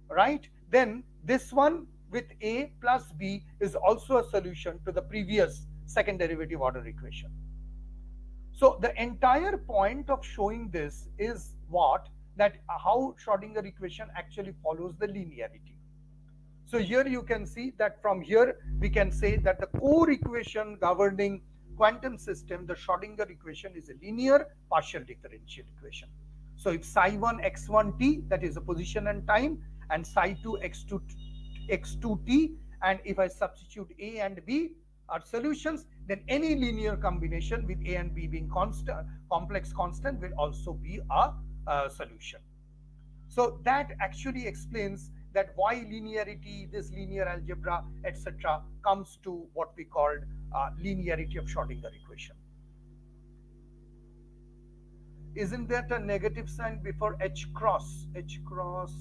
right, then this one with a plus b is also a solution to the previous second derivative order equation. So the entire point of showing this is what? That how Schrodinger equation actually follows the linearity. So here you can see that from here we can say that the core equation governing quantum system, the Schrodinger equation, is a linear partial differential equation. So if psi1 x1t, that is a position and time, and psi2 x2t, and if I substitute a and b are solutions, then any linear combination with a and b being constant, complex constant, will also be a solution. So that actually explains that why linearity, this linear algebra, etc., comes to what we called linearity of Schrodinger equation. Isn't that a negative sign before h cross? H cross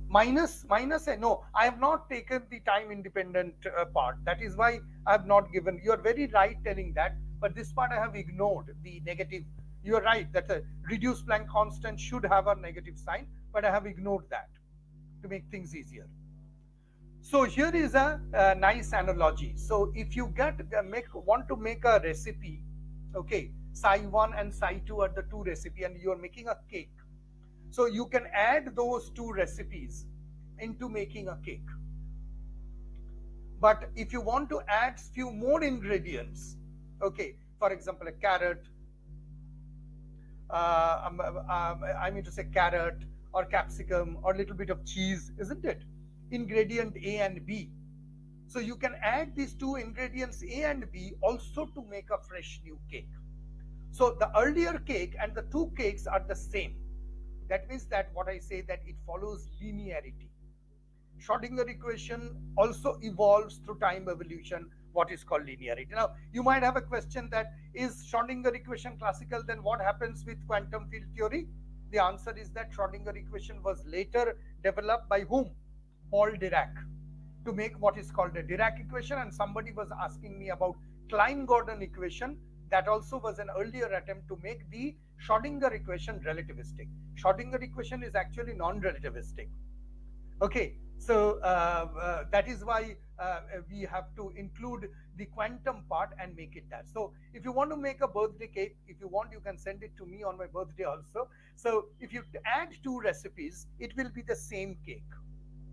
minus a, no, I have not taken the time independent part. That is why I have not given. You are very right telling that, but this part I have ignored, the negative. You are right that a reduced Planck constant should have a negative sign, but I have ignored that to make things easier. So here is a nice analogy. So if you want to make a recipe, okay, psi1 and psi2 are the two recipe, and you are making a cake. So you can add those two recipes into making a cake. But if you want to add few more ingredients, okay, for example, a carrot, I mean to say carrot or capsicum or a little bit of cheese, isn't it? Ingredient A and B. So you can add these two ingredients A and B also to make a fresh new cake. So the earlier cake and the two cakes are the same. That means that what I say, that it follows linearity. Schrodinger equation also evolves through time evolution, what is called linearity. Now, you might have a question that is Schrodinger equation classical, then what happens with quantum field theory? The answer is that Schrodinger equation was later developed by whom? Paul Dirac, to make what is called a Dirac equation. And somebody was asking me about Klein-Gordon equation. That also was an earlier attempt to make the Schrodinger equation relativistic. Schrodinger equation is actually non-relativistic. Okay, so that is why we have to include the quantum part and make it that. So if you want to make a birthday cake, if you want, you can send it to me on my birthday also. So if you add two recipes, it will be the same cake.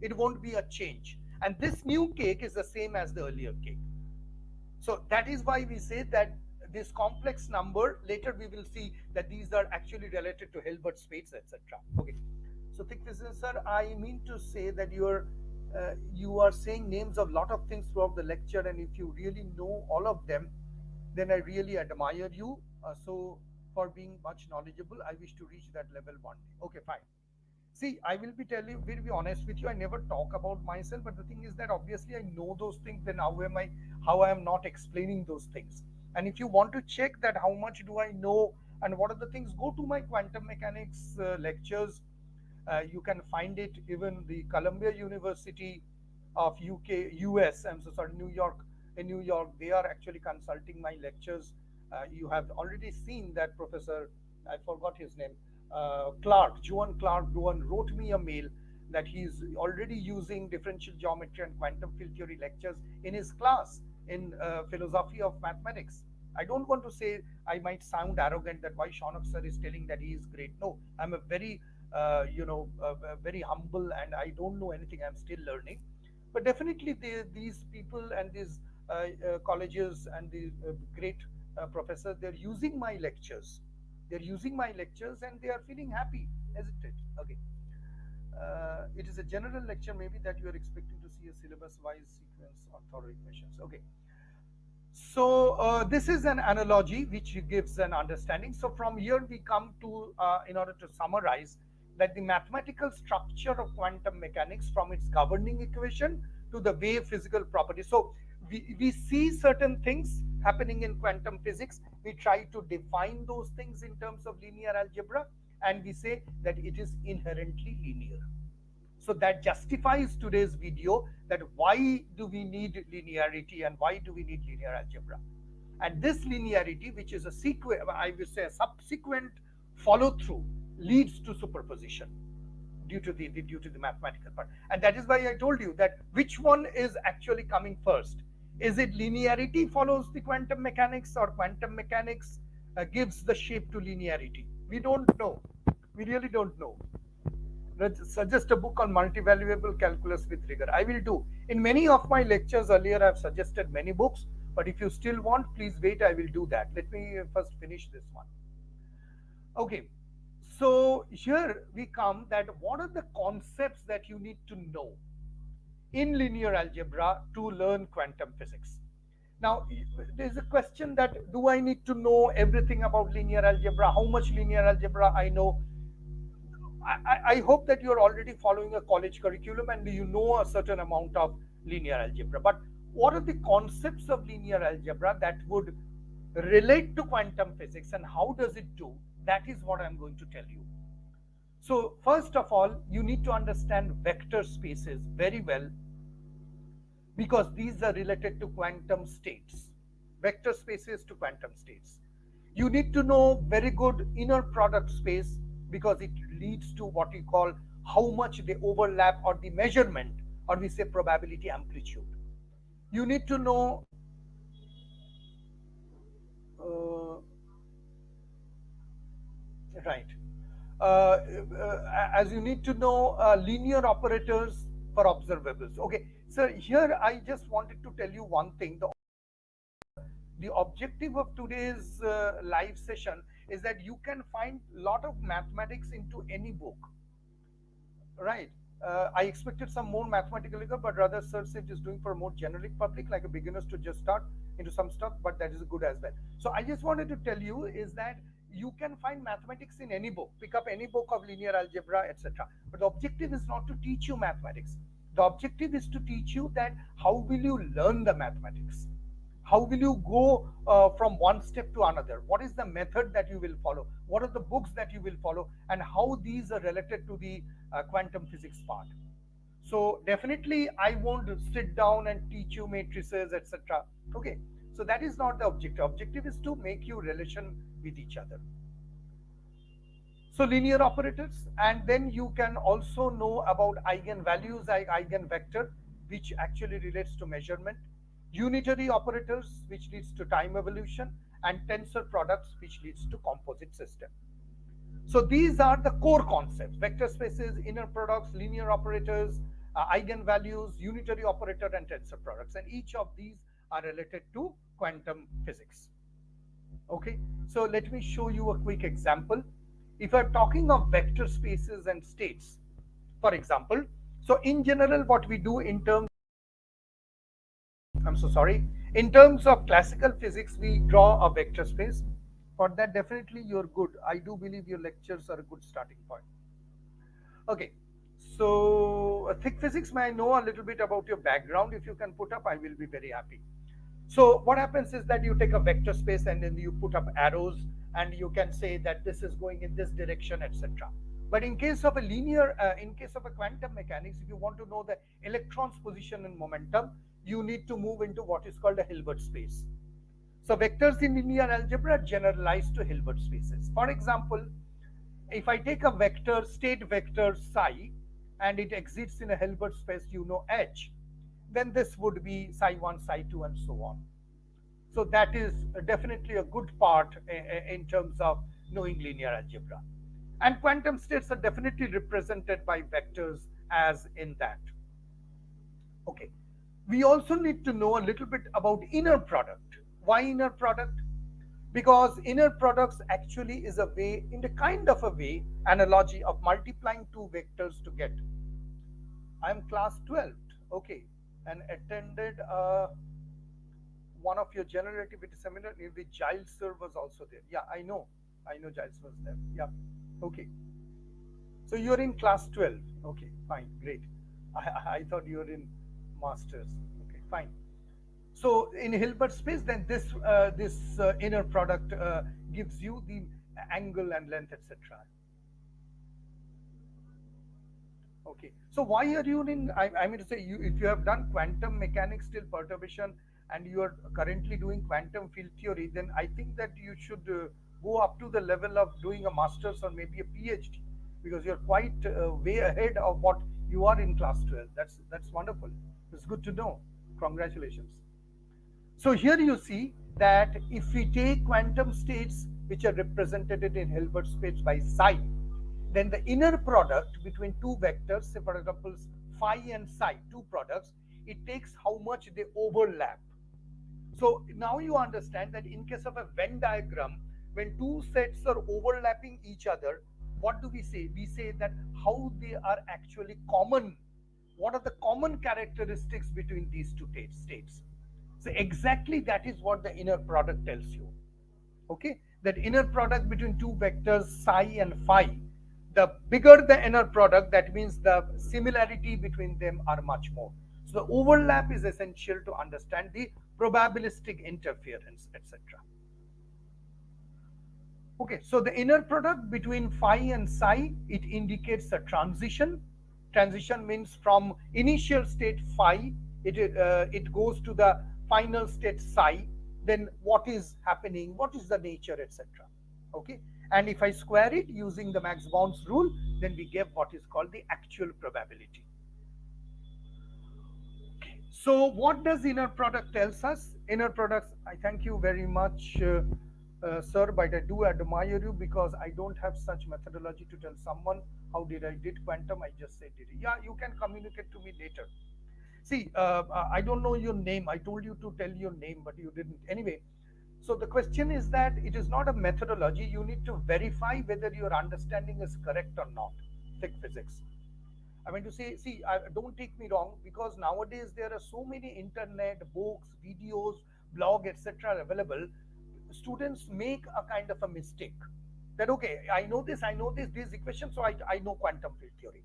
It won't be a change. And this new cake is the same as the earlier cake. So that is why we say that this complex number, later we will see that these are actually related to Hilbert space, etc. Okay. So thick physicist, sir, I mean to say that you are saying names of lot of things throughout the lecture, and if you really know all of them, then I really admire you. So for being much knowledgeable, I wish to reach that level one day. Okay, fine. See, I will be very honest with you. I never talk about myself, but the thing is that obviously I know those things. Then how I am not explaining those things? And if you want to check that how much do I know and what are the things, go to my quantum mechanics lectures. You can find it even the Columbia University of US. I'm so sorry, New York. In New York, they are actually consulting my lectures. You have already seen that Professor, I forgot his name, Joan Clark wrote me a mail that he's already using differential geometry and quantum field theory lectures in his class in philosophy of mathematics. I don't want to say, I might sound arrogant that why Shaunak sir is telling that he is great. No, I'm a very, very humble, and I don't know anything. I'm still learning. But definitely these people and these colleges and the great professors, they're using my lectures. They're using my lectures and they are feeling happy, isn't it? Okay. It is a general lecture maybe that you are expecting to see a syllabus-wise sequence of thorough equations. Okay. So this is an analogy which gives an understanding. So from here we come to, in order to summarize, that the mathematical structure of quantum mechanics from its governing equation to the wave physical properties. So we see certain things happening in quantum physics. We try to define those things in terms of linear algebra, and we say that it is inherently linear. So that justifies today's video, that why do we need linearity and why do we need linear algebra. And this linearity, which is a sequence, I will say a subsequent follow through, leads to superposition due to the mathematical part. And that is why I told you that which one is actually coming first. Is it linearity follows the quantum mechanics, or quantum mechanics gives the shape to linearity? We don't know. We really don't know. Suggest a book on multivaluable calculus with rigor. I will do. In many of my lectures earlier, I have suggested many books, but if you still want, please wait, I will do that. Let me first finish this one. Okay, so here we come that what are the concepts that you need to know in linear algebra to learn quantum physics? Now, there's a question that, do I need to know everything about linear algebra? How much linear algebra I know? I hope that you're already following a college curriculum and you know a certain amount of linear algebra. But what are the concepts of linear algebra that would relate to quantum physics, and how does it do? That is what I'm going to tell you. So first of all, you need to understand vector spaces very well, because these are related to quantum states. Vector spaces to quantum states. You need to know very good inner product space, because it leads to what we call how much they overlap, or the measurement, or we say probability amplitude. You need to know as you need to know linear operators for observables. Okay, so here I just wanted to tell you one thing. The objective of today's live session is that you can find a lot of mathematics into any book, right? I expected some more mathematical rigor, but rather Sir said is doing for a more generic public, like a beginners to just start into some stuff, but that is good as well. So I just wanted to tell you is that you can find mathematics in any book, pick up any book of linear algebra, etc. But the objective is not to teach you mathematics. The objective is to teach you that how will you learn the mathematics? How will you go from one step to another? What is the method that you will follow? What are the books that you will follow? And how these are related to the quantum physics part? So definitely I won't sit down and teach you matrices, etc. Okay, so that is not the objective. Objective is to make you relation with each other. So linear operators, and then you can also know about eigenvalues, eigenvector, which actually relates to measurement, unitary operators, which leads to time evolution, and tensor products, which leads to composite system. So these are the core concepts: vector spaces, inner products, linear operators, eigenvalues, unitary operator, and tensor products. And each of these are related to quantum physics. Okay, so let me show you a quick example. If I'm talking of vector spaces and states, for example, so in general, what we do in terms, I'm so sorry, in terms of classical physics, we draw a vector space. For that, definitely you're good. I do believe your lectures are a good starting point. Okay, so thick physics, may I know a little bit about your background? If you can put up, I will be very happy. So what happens is that you take a vector space and then you put up arrows and you can say that this is going in this direction, etc. But in case of a in case of a quantum mechanics, if you want to know the electron's position and momentum, you need to move into what is called a Hilbert space. So vectors in linear algebra generalize to Hilbert spaces. For example, if I take a vector, state vector psi, and it exists in a Hilbert space, you know H, then this would be psi1, psi2, and so on. So that is definitely a good part in terms of knowing linear algebra. And quantum states are definitely represented by vectors as in that. Okay. We also need to know a little bit about inner product. Why inner product? Because inner products actually is a way, in the kind of a way, analogy of multiplying two vectors to get. I'm class 12, okay, and attended one of your general relativity seminar in which Giles sir was also there. Yeah, I know Giles was there. Yeah, okay. So you're in class 12. Okay, fine, great. I thought you were in masters. Okay, fine. So in Hilbert space, then this inner product gives you the angle and length, etc. Okay. So why are you in? I mean to say, if you have done quantum mechanics till perturbation and you are currently doing quantum field theory, then I think that you should go up to the level of doing a master's or maybe a PhD, because you're quite way ahead of what you are in class 12. That's wonderful. It's good to know. Congratulations. So here you see that if we take quantum states which are represented in Hilbert space by psi, then the inner product between two vectors, say for example phi and psi, two products, it takes how much they overlap. So now you understand that in case of a Venn diagram, when two sets are overlapping each other, what do we say? We say that how they are actually common. What are the common characteristics between these two states? So exactly that is what the inner product tells you. Okay, that inner product between two vectors psi and phi, the bigger the inner product, that means the similarity between them are much more. So the overlap is essential to understand the probabilistic interference, etc. Okay, so the inner product between phi and psi, it indicates a transition. Transition means from initial state phi, it goes to the final state psi. Then what is happening? What is the nature, etc. Okay, and if I square it using the Max-Born's rule, then we get what is called the actual probability. Okay. So what does inner product tells us? Inner products, I thank you very much, sir, but I do admire you because I don't have such methodology to tell someone how did I did quantum. I just said it. Yeah, you can communicate to me later. See, I don't know your name. I told you to tell your name, but you didn't. Anyway, so the question is that it is not a methodology. You need to verify whether your understanding is correct or not. Thick physics. I mean to say, see, don't take me wrong, because nowadays there are so many internet books, videos, blog, etc. available. Students make a kind of a mistake that okay, I know this, these equations, so I know quantum field theory.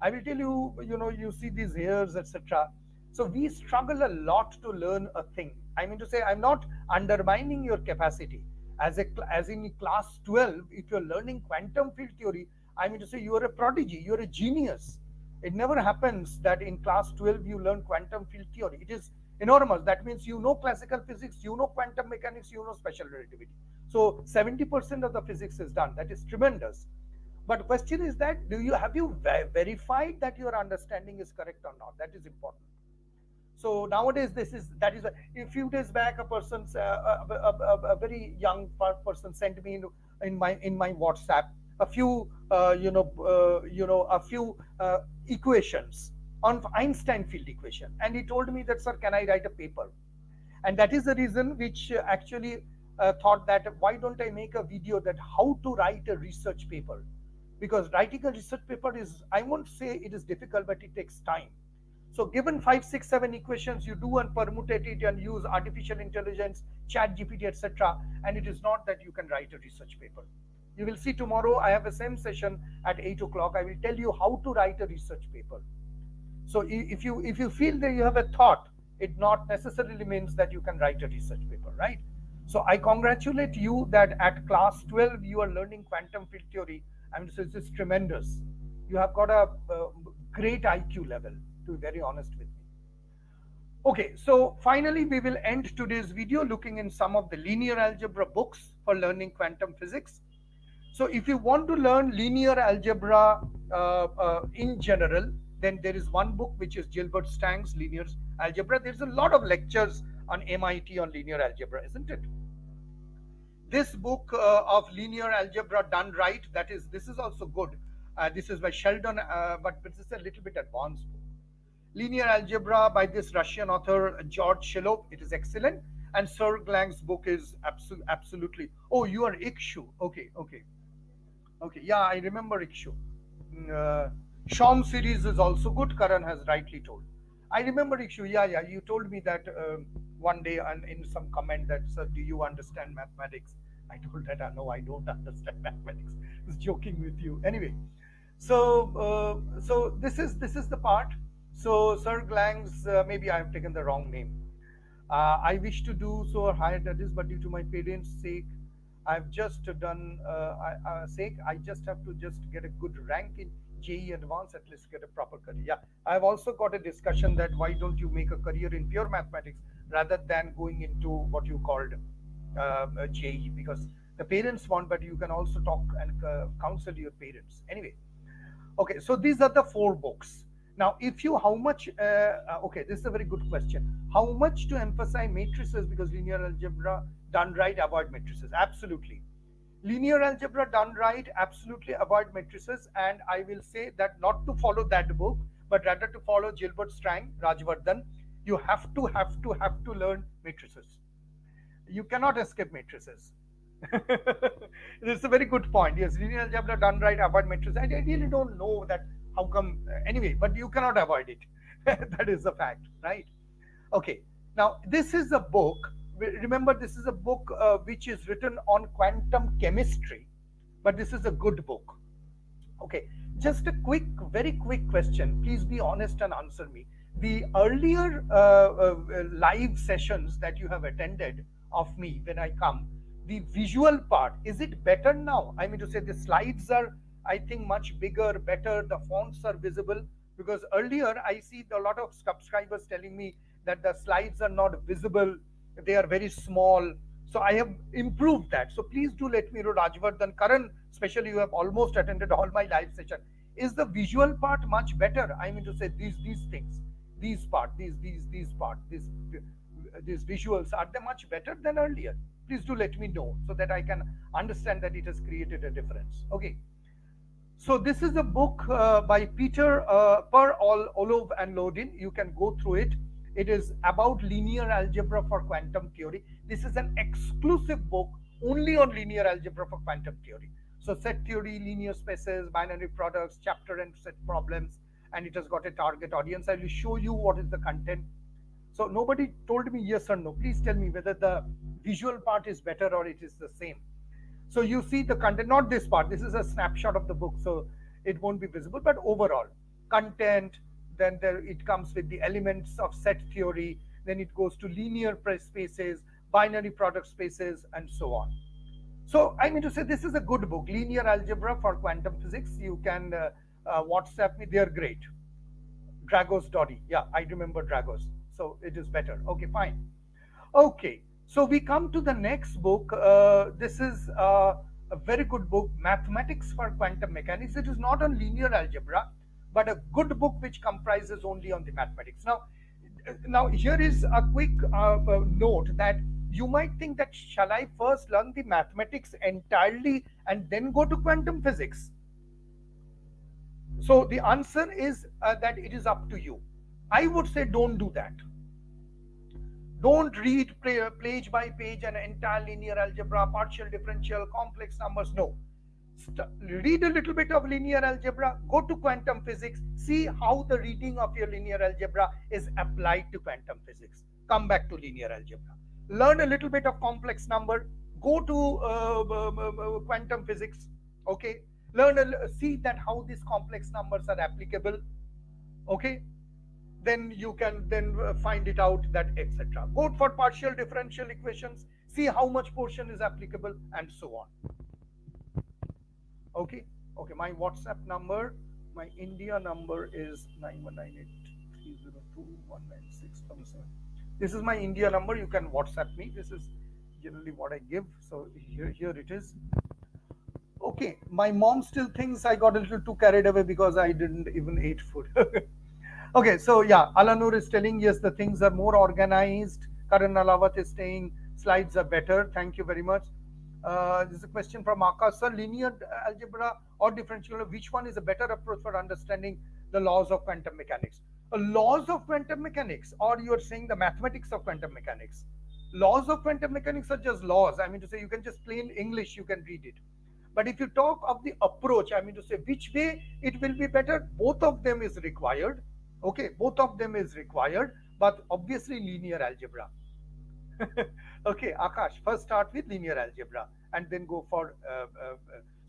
I will tell you, you know, you see these hairs, etc. So we struggle a lot to learn a thing. I mean to say, I'm not undermining your capacity. As in class 12, if you're learning quantum field theory, I mean to say you are a prodigy, you're a genius. It never happens that in class 12 you learn quantum field theory. It is enormous. That means you know classical physics, you know quantum mechanics, you know special relativity. So 70% of the physics is done. That is tremendous. But question is that have you verified that your understanding is correct or not? That is important. So nowadays, a few days back, a person's a very young person sent me in my WhatsApp a few a few equations on Einstein field equation, and he told me that, sir, can I write a paper? And that is the reason which actually thought that why don't I make a video that how to write a research paper, because writing a research paper is, I won't say it is difficult, but it takes time. So given 5, 6, 7 equations, you do and permutate it and use artificial intelligence, chat GPT, etc. And it is not that you can write a research paper. You will see tomorrow I have a same session at 8 o'clock. I will tell you how to write a research paper. So if you feel that you have a thought, it not necessarily means that you can write a research paper, right? So I congratulate you that at class 12 you are learning quantum field theory. I mean, so it's just tremendous. You have got a great IQ level, to be very honest with me. Okay, so finally we will end today's video looking in some of the linear algebra books for learning quantum physics. So if you want to learn linear algebra in general, then there is one book which is Gilbert Stang's Linear Algebra. There's a lot of lectures on MIT on linear algebra, isn't it? This book of linear algebra done right, this is also good. This is by Sheldon, but this is a little bit advanced book. Linear Algebra by this Russian author George Shilov, it is excellent. And Serge Lang's book is absolutely. Oh, you are Ikshu. Okay. Yeah, I remember Ikshu. Shom series is also good. Karan has rightly told. I remember Ikshu. Yeah. You told me that one day and in some comment that, sir, do you understand mathematics? I told that no, I don't understand mathematics. I was joking with you. Anyway, so this is the part. So Serge Lang's, maybe I have taken the wrong name. I wish to do so or higher studies, but due to my parents' sake, I've just done I just have to just get a good rank in JEE Advanced, at least get a proper career. Yeah, I've also got a discussion that why don't you make a career in pure mathematics rather than going into what you called JEE, because the parents want, but you can also talk and counsel your parents. Anyway, okay, so these are the 4 books. Now, how much, okay, this is a very good question. How much to emphasize matrices, because linear algebra done right, avoid matrices? Absolutely. Linear algebra done right, absolutely avoid matrices. And I will say that not to follow that book, but rather to follow Gilbert Stang, Rajvardhan. You have to learn matrices. You cannot escape matrices. This is a very good point. Yes, linear algebra done right, avoid matrices. I really don't know that how come, anyway, but you cannot avoid it. That is a fact, right? Okay, now this is a book. Remember, this is a book which is written on quantum chemistry, but this is a good book. Okay, just a very quick question. Please be honest and answer me. The earlier live sessions that you have attended of me when I come, the visual part, is it better now? I mean to say the slides are, I think, much bigger, better, the fonts are visible, because earlier I see a lot of subscribers telling me that the slides are not visible, they are very small. So I have improved that. So please do let me know, Rajvardhan, Karan, especially, you have almost attended all my live session. Is the visual part much better? I mean to say these things, these visuals, are they much better than earlier? Please do let me know so that I can understand that it has created a difference. Okay. So this is a book by Peter Orlov and Lodin. You can go through it. It is about linear algebra for quantum theory. This is an exclusive book only on linear algebra for quantum theory. So set theory, linear spaces, binary products, chapter and set problems, and it has got a target audience. I will show you what is the content. So nobody told me yes or no. Please tell me whether the visual part is better or it is the same. So you see the content, not this part. This is a snapshot of the book, so it won't be visible, but overall content, then there it comes with the elements of set theory, then it goes to linear spaces, binary product spaces, and so on. So I mean to say, this is a good book, Linear Algebra for Quantum Physics. You can WhatsApp me, they're great. Dragos Doddy, yeah, I remember Dragos, so it is better. Okay, fine. Okay, so we come to the next book. This is a very good book, Mathematics for Quantum Mechanics. It is not on linear algebra, but a good book which comprises only on the mathematics. Now here is a quick note that you might think that shall I first learn the mathematics entirely and then go to quantum physics? So the answer is that it is up to you. I would say don't do that. Don't read page by page an entire linear algebra, partial differential, complex numbers. No. Read a little bit of linear algebra, go to quantum physics, see how the reading of your linear algebra is applied to quantum physics. Come back to linear algebra. Learn a little bit of complex number, go to quantum physics. Okay, see that how these complex numbers are applicable. Okay, then you can then find it out, that etc. Go for partial differential equations, see how much portion is applicable, and so on. Okay, my WhatsApp number, my India number is 919830219677. This is my India number. You can WhatsApp me. This is generally what I give. So here it is. Okay, my mom still thinks I got a little too carried away because I didn't even eat food. Okay, so yeah, Alanur is telling, yes, the things are more organized. Karan Alawat is saying slides are better. Thank you very much. This is a question from Akash. Sir, linear algebra or differential, which one is a better approach for understanding the laws of quantum mechanics? Laws of quantum mechanics, or you are saying the mathematics of quantum mechanics? Laws of quantum mechanics are just laws. I mean to say, you can just plain English, you can read it. But if you talk of the approach, I mean to say which way it will be better, both of them is required. Okay, both of them is required, but obviously linear algebra. Okay, Akash, first start with linear algebra and then go for.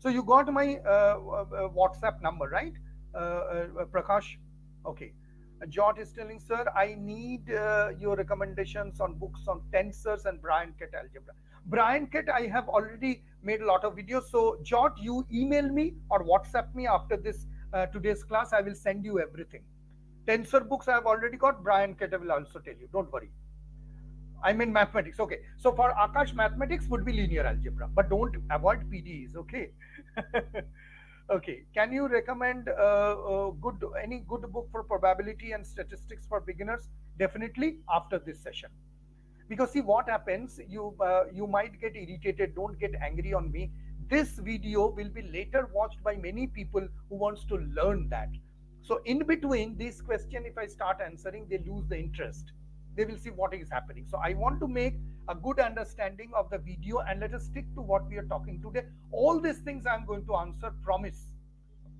So you got my WhatsApp number, right, Prakash? Okay. Jot is telling, sir, I need your recommendations on books on tensors and Bryan-Ket algebra. Bryan-Ket, I have already made a lot of videos. So Jot, you email me or WhatsApp me after this today's class. I will send you everything. Tensor books I have already got. Bryan-Ket I will also tell you. Don't worry. I mean mathematics. Okay. So for Akash, mathematics would be linear algebra, but don't avoid PDEs. Okay. Okay. Can you recommend any good book for probability and statistics for beginners? Definitely after this session. Because see what happens, you might get irritated. Don't get angry on me. This video will be later watched by many people who wants to learn that. So in between this question, if I start answering, they lose the interest. They will see what is happening. So I want to make a good understanding of the video, and let us stick to what we are talking today. All these things I'm going to answer, promise.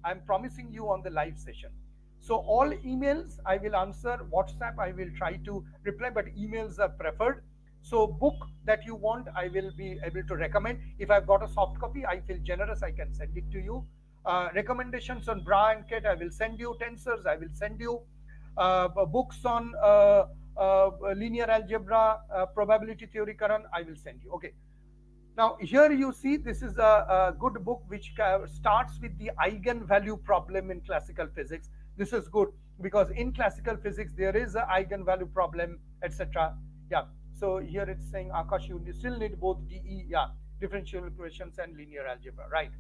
I'm promising you on the live session. So all emails I will answer. WhatsApp I will try to reply, but emails are preferred. So book that you want, I will be able to recommend. If I've got a soft copy, I feel generous, I can send it to you. Recommendations on Bryan-Ket, I will send you. Tensors, I will send you. Books on linear algebra, probability theory, Karan, I will send you. Okay. Now here you see, this is a good book which starts with the eigenvalue problem in classical physics. This is good because in classical physics there is an eigenvalue problem, etc. Yeah. So here it's saying, Akash, you still need both DE, yeah, differential equations and linear algebra, right?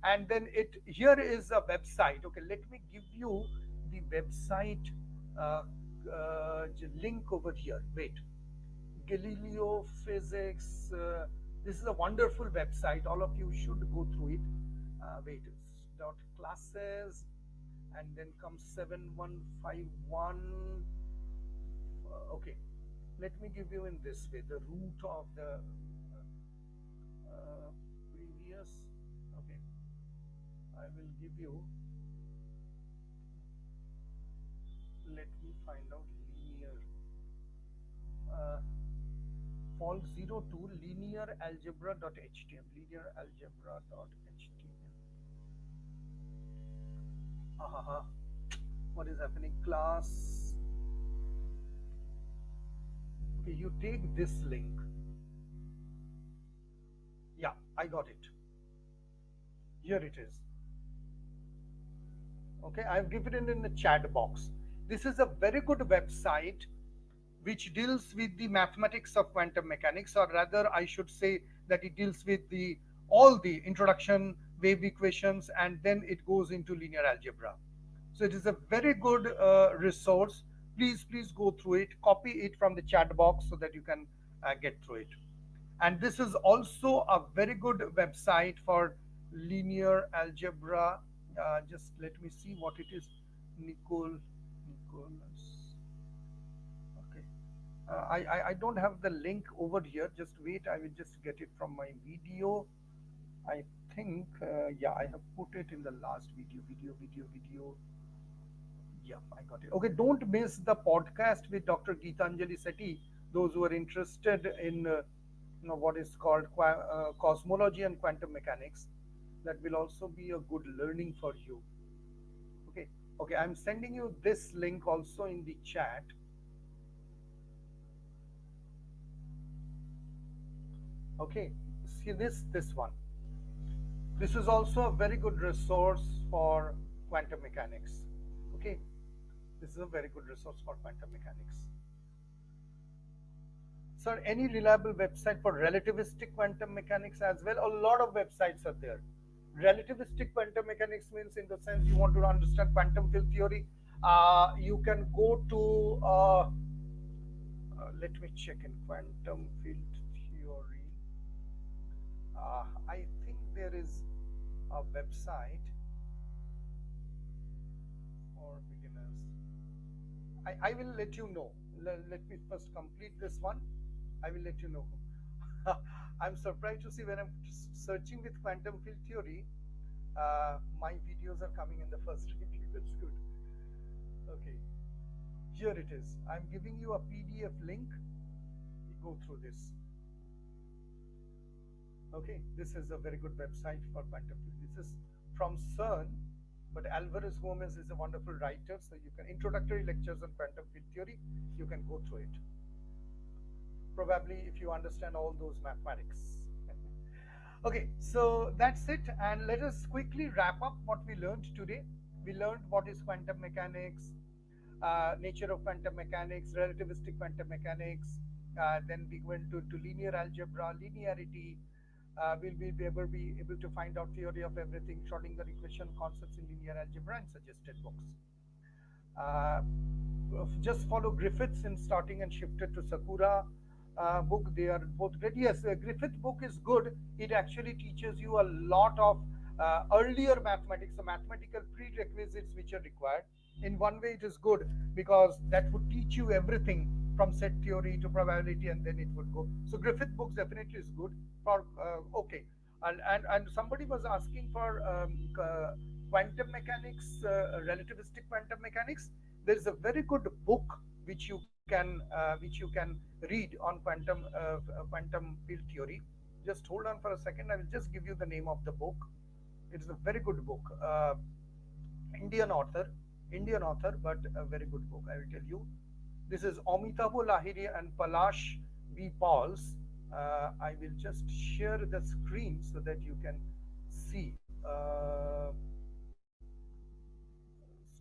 And then here is a website. Okay, let me give you the website link over here. Wait, Galileo Physics. This is a wonderful website. All of you should go through it. Wait, it's .classes, and then comes 7151. Okay, let me give you in this way the root of the previous. Okay, I will give you. Let me find out linear. Fall 02 linearalgebra.htm. Linearalgebra.htm. what is happening? Class. Okay, you take this link. Yeah, I got it. Here it is. Okay, I've given it in the chat box. This is a very good website which deals with the mathematics of quantum mechanics, or rather I should say that it deals with the all the introduction, wave equations, and then it goes into linear algebra. So it is a very good resource. Please go through it, copy it from the chat box so that you can get through it. And this is also a very good website for linear algebra. Just let me see what it is. Nicholas. Okay. I don't have the link over here. Just wait. I will just get it from my video. I think, yeah, I have put it in the last video. Yeah, I got it. Okay, don't miss the podcast with Dr. Geetanjali Sethi. Those who are interested in what is called cosmology and quantum mechanics, that will also be a good learning for you. Okay, okay, I'm sending you this link also in the chat. Okay, see this one. This is also a very good resource for quantum mechanics. Okay, this is a very good resource for quantum mechanics. Sir, any reliable website for relativistic quantum mechanics as well? A lot of websites are there. Relativistic quantum mechanics means, in the sense, you want to understand quantum field theory, you can go to, let me check in quantum field theory. I think there is a website for beginners. I will let you know. Let me first complete this one. I will let you know. I'm surprised to see when I'm searching with quantum field theory, my videos are coming in the first review. That's good. Okay, here it is. I'm giving you a PDF link. You go through this. Okay, this is a very good website for quantum field. This is from CERN, but Alvarez Gomez is a wonderful writer, so you can introductory lectures on quantum field theory. You can go through it. Probably if you understand all those mathematics. Okay, so that's it, and let us quickly wrap up what we learned today. We learned what is quantum mechanics, nature of quantum mechanics, relativistic quantum mechanics. Then we went to linear algebra, linearity. We'll be able to find out theory of everything, Schrodinger equation, concepts in linear algebra, and suggested books. Just follow Griffiths in starting and shifted to Sakura book. They are both great. Yes, Griffith book is good. It actually teaches you a lot of earlier mathematics, the mathematical prerequisites which are required. In one way, it is good because that would teach you everything from set theory to probability, and then it would go. So Griffith books definitely is good for okay. And somebody was asking for quantum mechanics, relativistic quantum mechanics. There is a very good book which you can read on quantum field theory. Just hold on for a second. I will just give you the name of the book. It is a very good book. Indian author, but a very good book. I will tell you. This is Amitabh Lahiri and Palash B. Pauls. I will just share the screen so that you can see.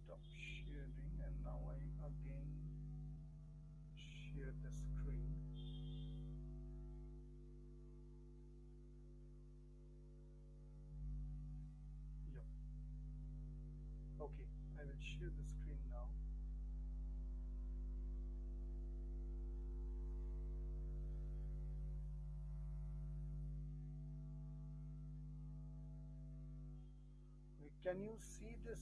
Stop sharing, and now I again share the screen. Yep. Okay, I will share the screen now. Can you see this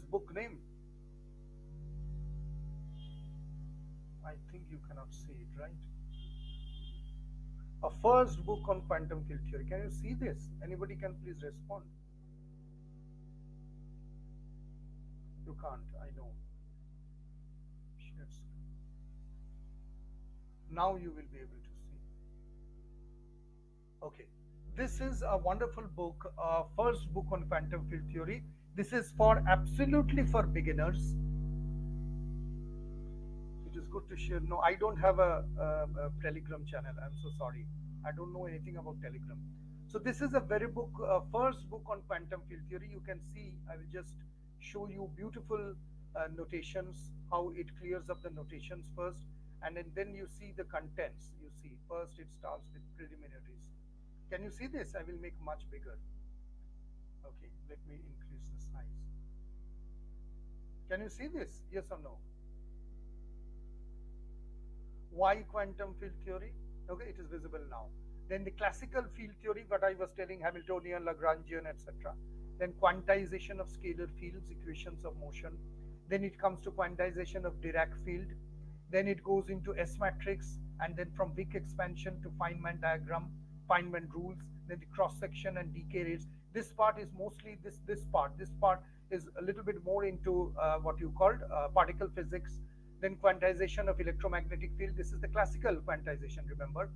book name? I think you cannot see it, right? A first book on quantum field theory. Can you see this? Anybody can please respond. You can't, I know. Share screen. Now you will be able to see. Okay. This is a wonderful book, first book on quantum field theory. This is for absolutely for beginners. It is good to share. No, I don't have a Telegram channel. I'm so sorry. I don't know anything about Telegram. So this is a very book, first book on quantum field theory. You can see, I will just show you beautiful notations, how it clears up the notations first, and then you see the contents. You see, first it starts with preliminaries. Can you see this? I will make much bigger. Okay, let me increase the size. Can you see this? Yes or no? Why quantum field theory? Okay, it is visible now. Then the classical field theory, what I was telling, Hamiltonian, Lagrangian, etc. Then quantization of scalar fields, equations of motion. Then it comes to quantization of Dirac field. Then it goes into S matrix, and then from Wick expansion to Feynman diagram, Feynman rules, then the cross section and decay rates. This part is mostly this part. This part is a little bit more into what you called particle physics. Then quantization of electromagnetic field. This is the classical quantization, remember,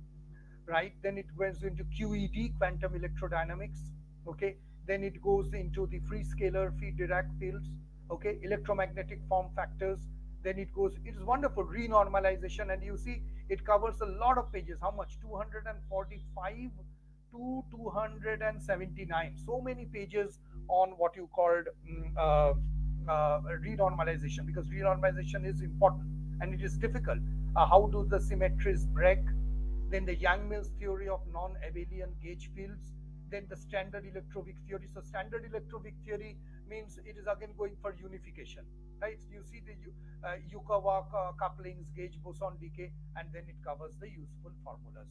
right? Then it goes into QED, quantum electrodynamics. Okay. Then it goes into the free scalar field Dirac fields. Okay. Electromagnetic form factors. Then it goes. It is wonderful renormalization, and you see it covers a lot of pages. How much? 245 to 279. So many pages on what you called renormalization, because renormalization is important and it is difficult. How do the symmetries break? Then the Yang-Mills theory of non-abelian gauge fields. Then the standard electroweak theory. So standard electroweak theory means it is again going for unification, right? You see the Yukawa couplings, gauge boson decay, and then it covers the useful formulas.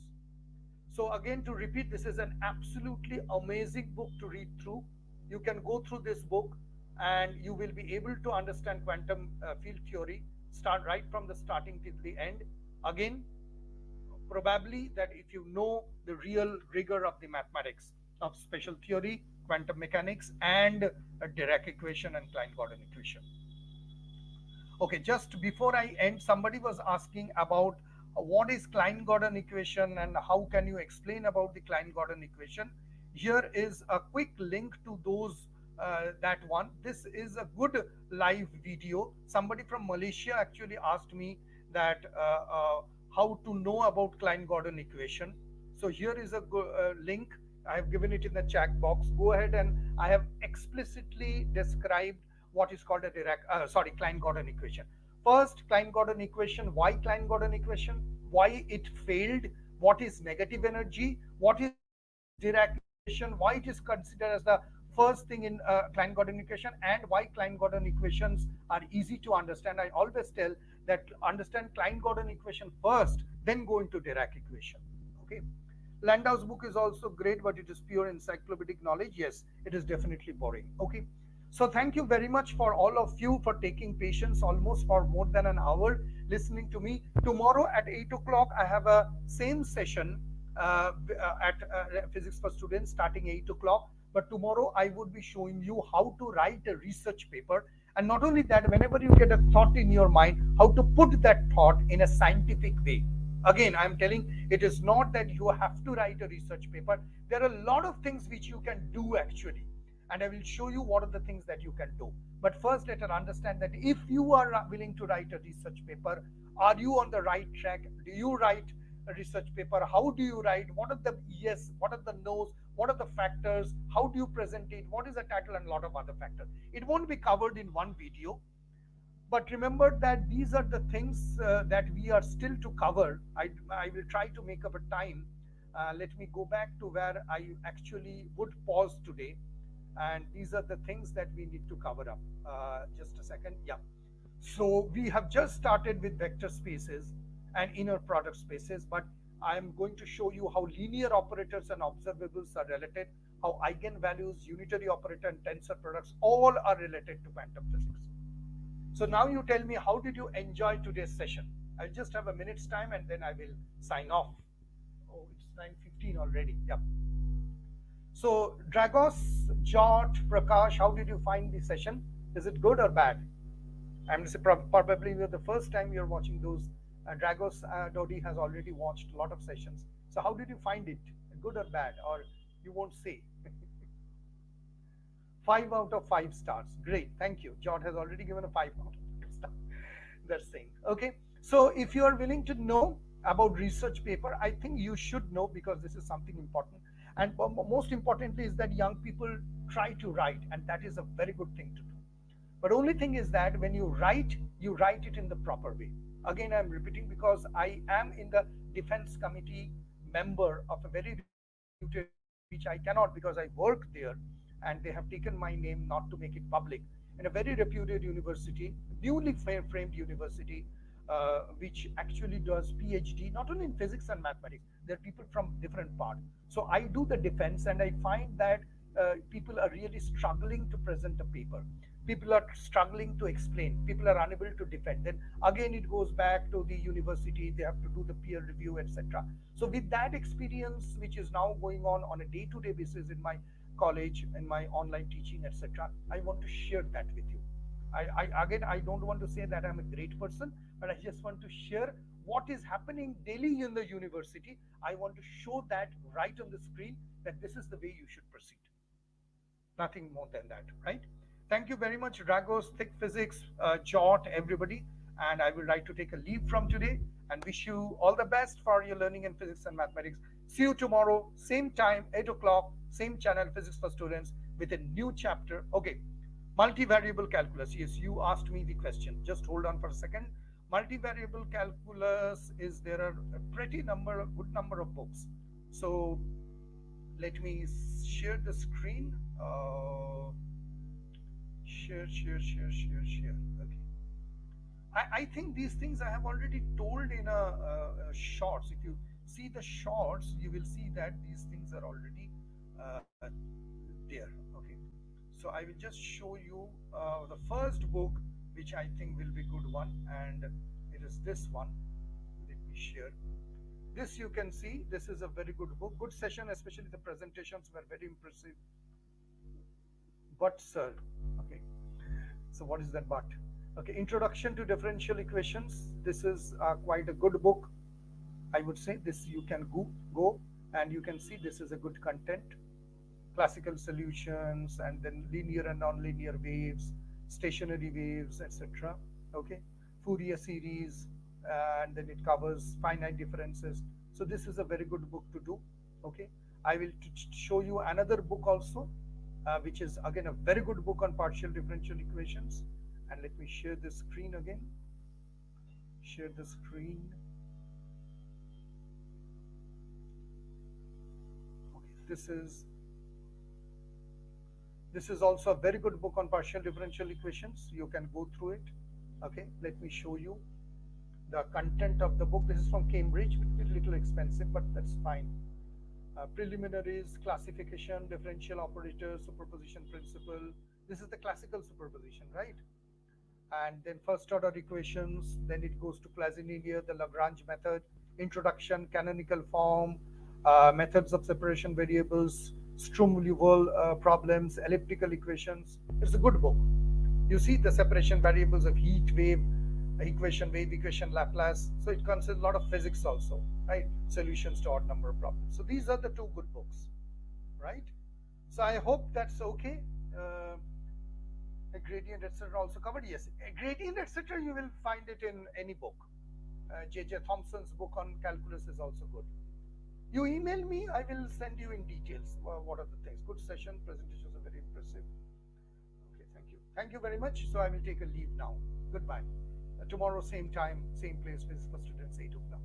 So again, to repeat, this is an absolutely amazing book to read through. You can go through this book and you will be able to understand quantum field theory, start right from the starting till the end. Again, probably that if you know the real rigor of the mathematics of special theory, quantum mechanics, and Dirac equation and Klein-Gordon equation. Okay, just before I end, somebody was asking about what is Klein-Gordon equation and how can you explain about the Klein-Gordon equation. Here is a quick link to those that one. This is a good live video. Somebody from Malaysia actually asked me that how to know about Klein-Gordon equation. So here is a link. I have given it in the chat box. Go ahead, and I have explicitly described what is called a Klein-Gordon equation. First, Klein-Gordon equation. Why Klein-Gordon equation? Why it failed? What is negative energy? What is Dirac equation? Why it is considered as the first thing in Klein-Gordon equation, and why Klein-Gordon equations are easy to understand. I always tell that understand Klein-Gordon equation first, then go into Dirac equation. Okay. Landau's book is also great, but it is pure encyclopedic knowledge. Yes, it is definitely boring. Okay. So thank you very much for all of you for taking patience almost for more than an hour listening to me. Tomorrow at 8 o'clock, I have a same session at Physics for Students starting 8 o'clock. But tomorrow I would be showing you how to write a research paper. And not only that, whenever you get a thought in your mind, how to put that thought in a scientific way. Again, I'm telling, it is not that you have to write a research paper. There are a lot of things which you can do actually. And I will show you what are the things that you can do. But first, let us understand that if you are willing to write a research paper, are you on the right track? Do you write a research paper? How do you write? What are the yes? What are the no's? What are the factors? How do you present it? What is the title? And a lot of other factors. It won't be covered in one video. But remember that these are the things that we are still to cover. I will try to make up a time. Let me go back to where I actually would pause today. And these are the things that we need to cover up. Just a second. Yeah. So we have just started with vector spaces and inner product spaces, but I am going to show you how linear operators and observables are related, how eigenvalues, unitary operator, and tensor products all are related to quantum physics. So now you tell me, how did you enjoy today's session? I'll just have a minute's time and then I will sign off. Oh, it's 9:15 already. Yeah. So Dragos, Jot, Prakash, how did you find the session? Is it good or bad? I'm probably the first time you're watching those. Dragos Dodi has already watched a lot of sessions. So how did you find it? Good or bad? Or you won't say? 5 out of 5 stars. Great, thank you. John has already given a 5 out of 5 stars. That's saying okay. So if you are willing to know about research paper, I think you should know because this is something important. And most importantly is that young people try to write, and that is a very good thing to do. But only thing is that when you write it in the proper way. Again, I'm repeating because I am in the defense committee member of a very reputed, which I cannot because I work there, and they have taken my name not to make it public. In a very reputed university, newly framed university, which actually does PhD not only in physics and mathematics. There are people from different parts. So I do the defense, and I find that people are really struggling to present a paper. People are struggling to explain. People are unable to defend. Then again, it goes back to the university. They have to do the peer review, etc. So with that experience, which is now going on a day-to-day basis in my college, in my online teaching, etc., I want to share that with you. I don't want to say that I'm a great person, but I just want to share what is happening daily in the university. I want to show that right on the screen that this is the way you should proceed. Nothing more than that, right? Thank you very much, Dragos, Thick Physics, Jot, everybody. And I would like to take a leave from today and wish you all the best for your learning in physics and mathematics. See you tomorrow, same time, 8 o'clock, same channel, Physics for Students, with a new chapter. Okay, multivariable calculus. Yes, you asked me the question. Just hold on for a second. Multivariable calculus is there are a good number of books. So let me share the screen. Share. Okay. I think these things I have already told in a shorts. If you see the shorts, you will see that these things are already uh, there. Okay. So I will just show you the first book, which I think will be good one, and it is this one. Let me share. This you can see. This is a very good book. Good session, especially the presentations were very impressive. But sir, okay. So what is that but? Okay, Introduction to Differential Equations. This is quite a good book. I would say this you can go and you can see this is a good content. Classical solutions, and then linear and nonlinear waves, stationary waves, etc. Okay, Fourier series, and then it covers finite differences. So this is a very good book to do. Okay, I will show you another book also, which is again a very good book on partial differential equations. And let me share the screen again. Share the screen. Okay, this is also a very good book on partial differential equations. You can go through it. Okay, let me show you the content of the book. This is from Cambridge, a little expensive, but that's fine. Preliminaries, classification, differential operators, superposition principle. This is the classical superposition, right? And then first order equations, then it goes to quasi-linear, the Lagrange method, introduction, canonical form, methods of separation variables, Sturm-Liouville problems, elliptical equations. It's a good book. You see the separation variables of heat wave, wave equation, Laplace. So it contains a lot of physics also, right? Solutions to odd number of problems. So these are the two good books, right? So I hope that's okay. A gradient, etc. also covered. Yes, a gradient, etc. you will find it in any book. J.J. Thompson's book on calculus is also good. You email me, I will send you in details what are the things. Good session, presentations are very impressive. Okay, thank you. Thank you very much. So I will take a leave now. Goodbye. Tomorrow, same time, same place, Physics for Students, 8 o'clock.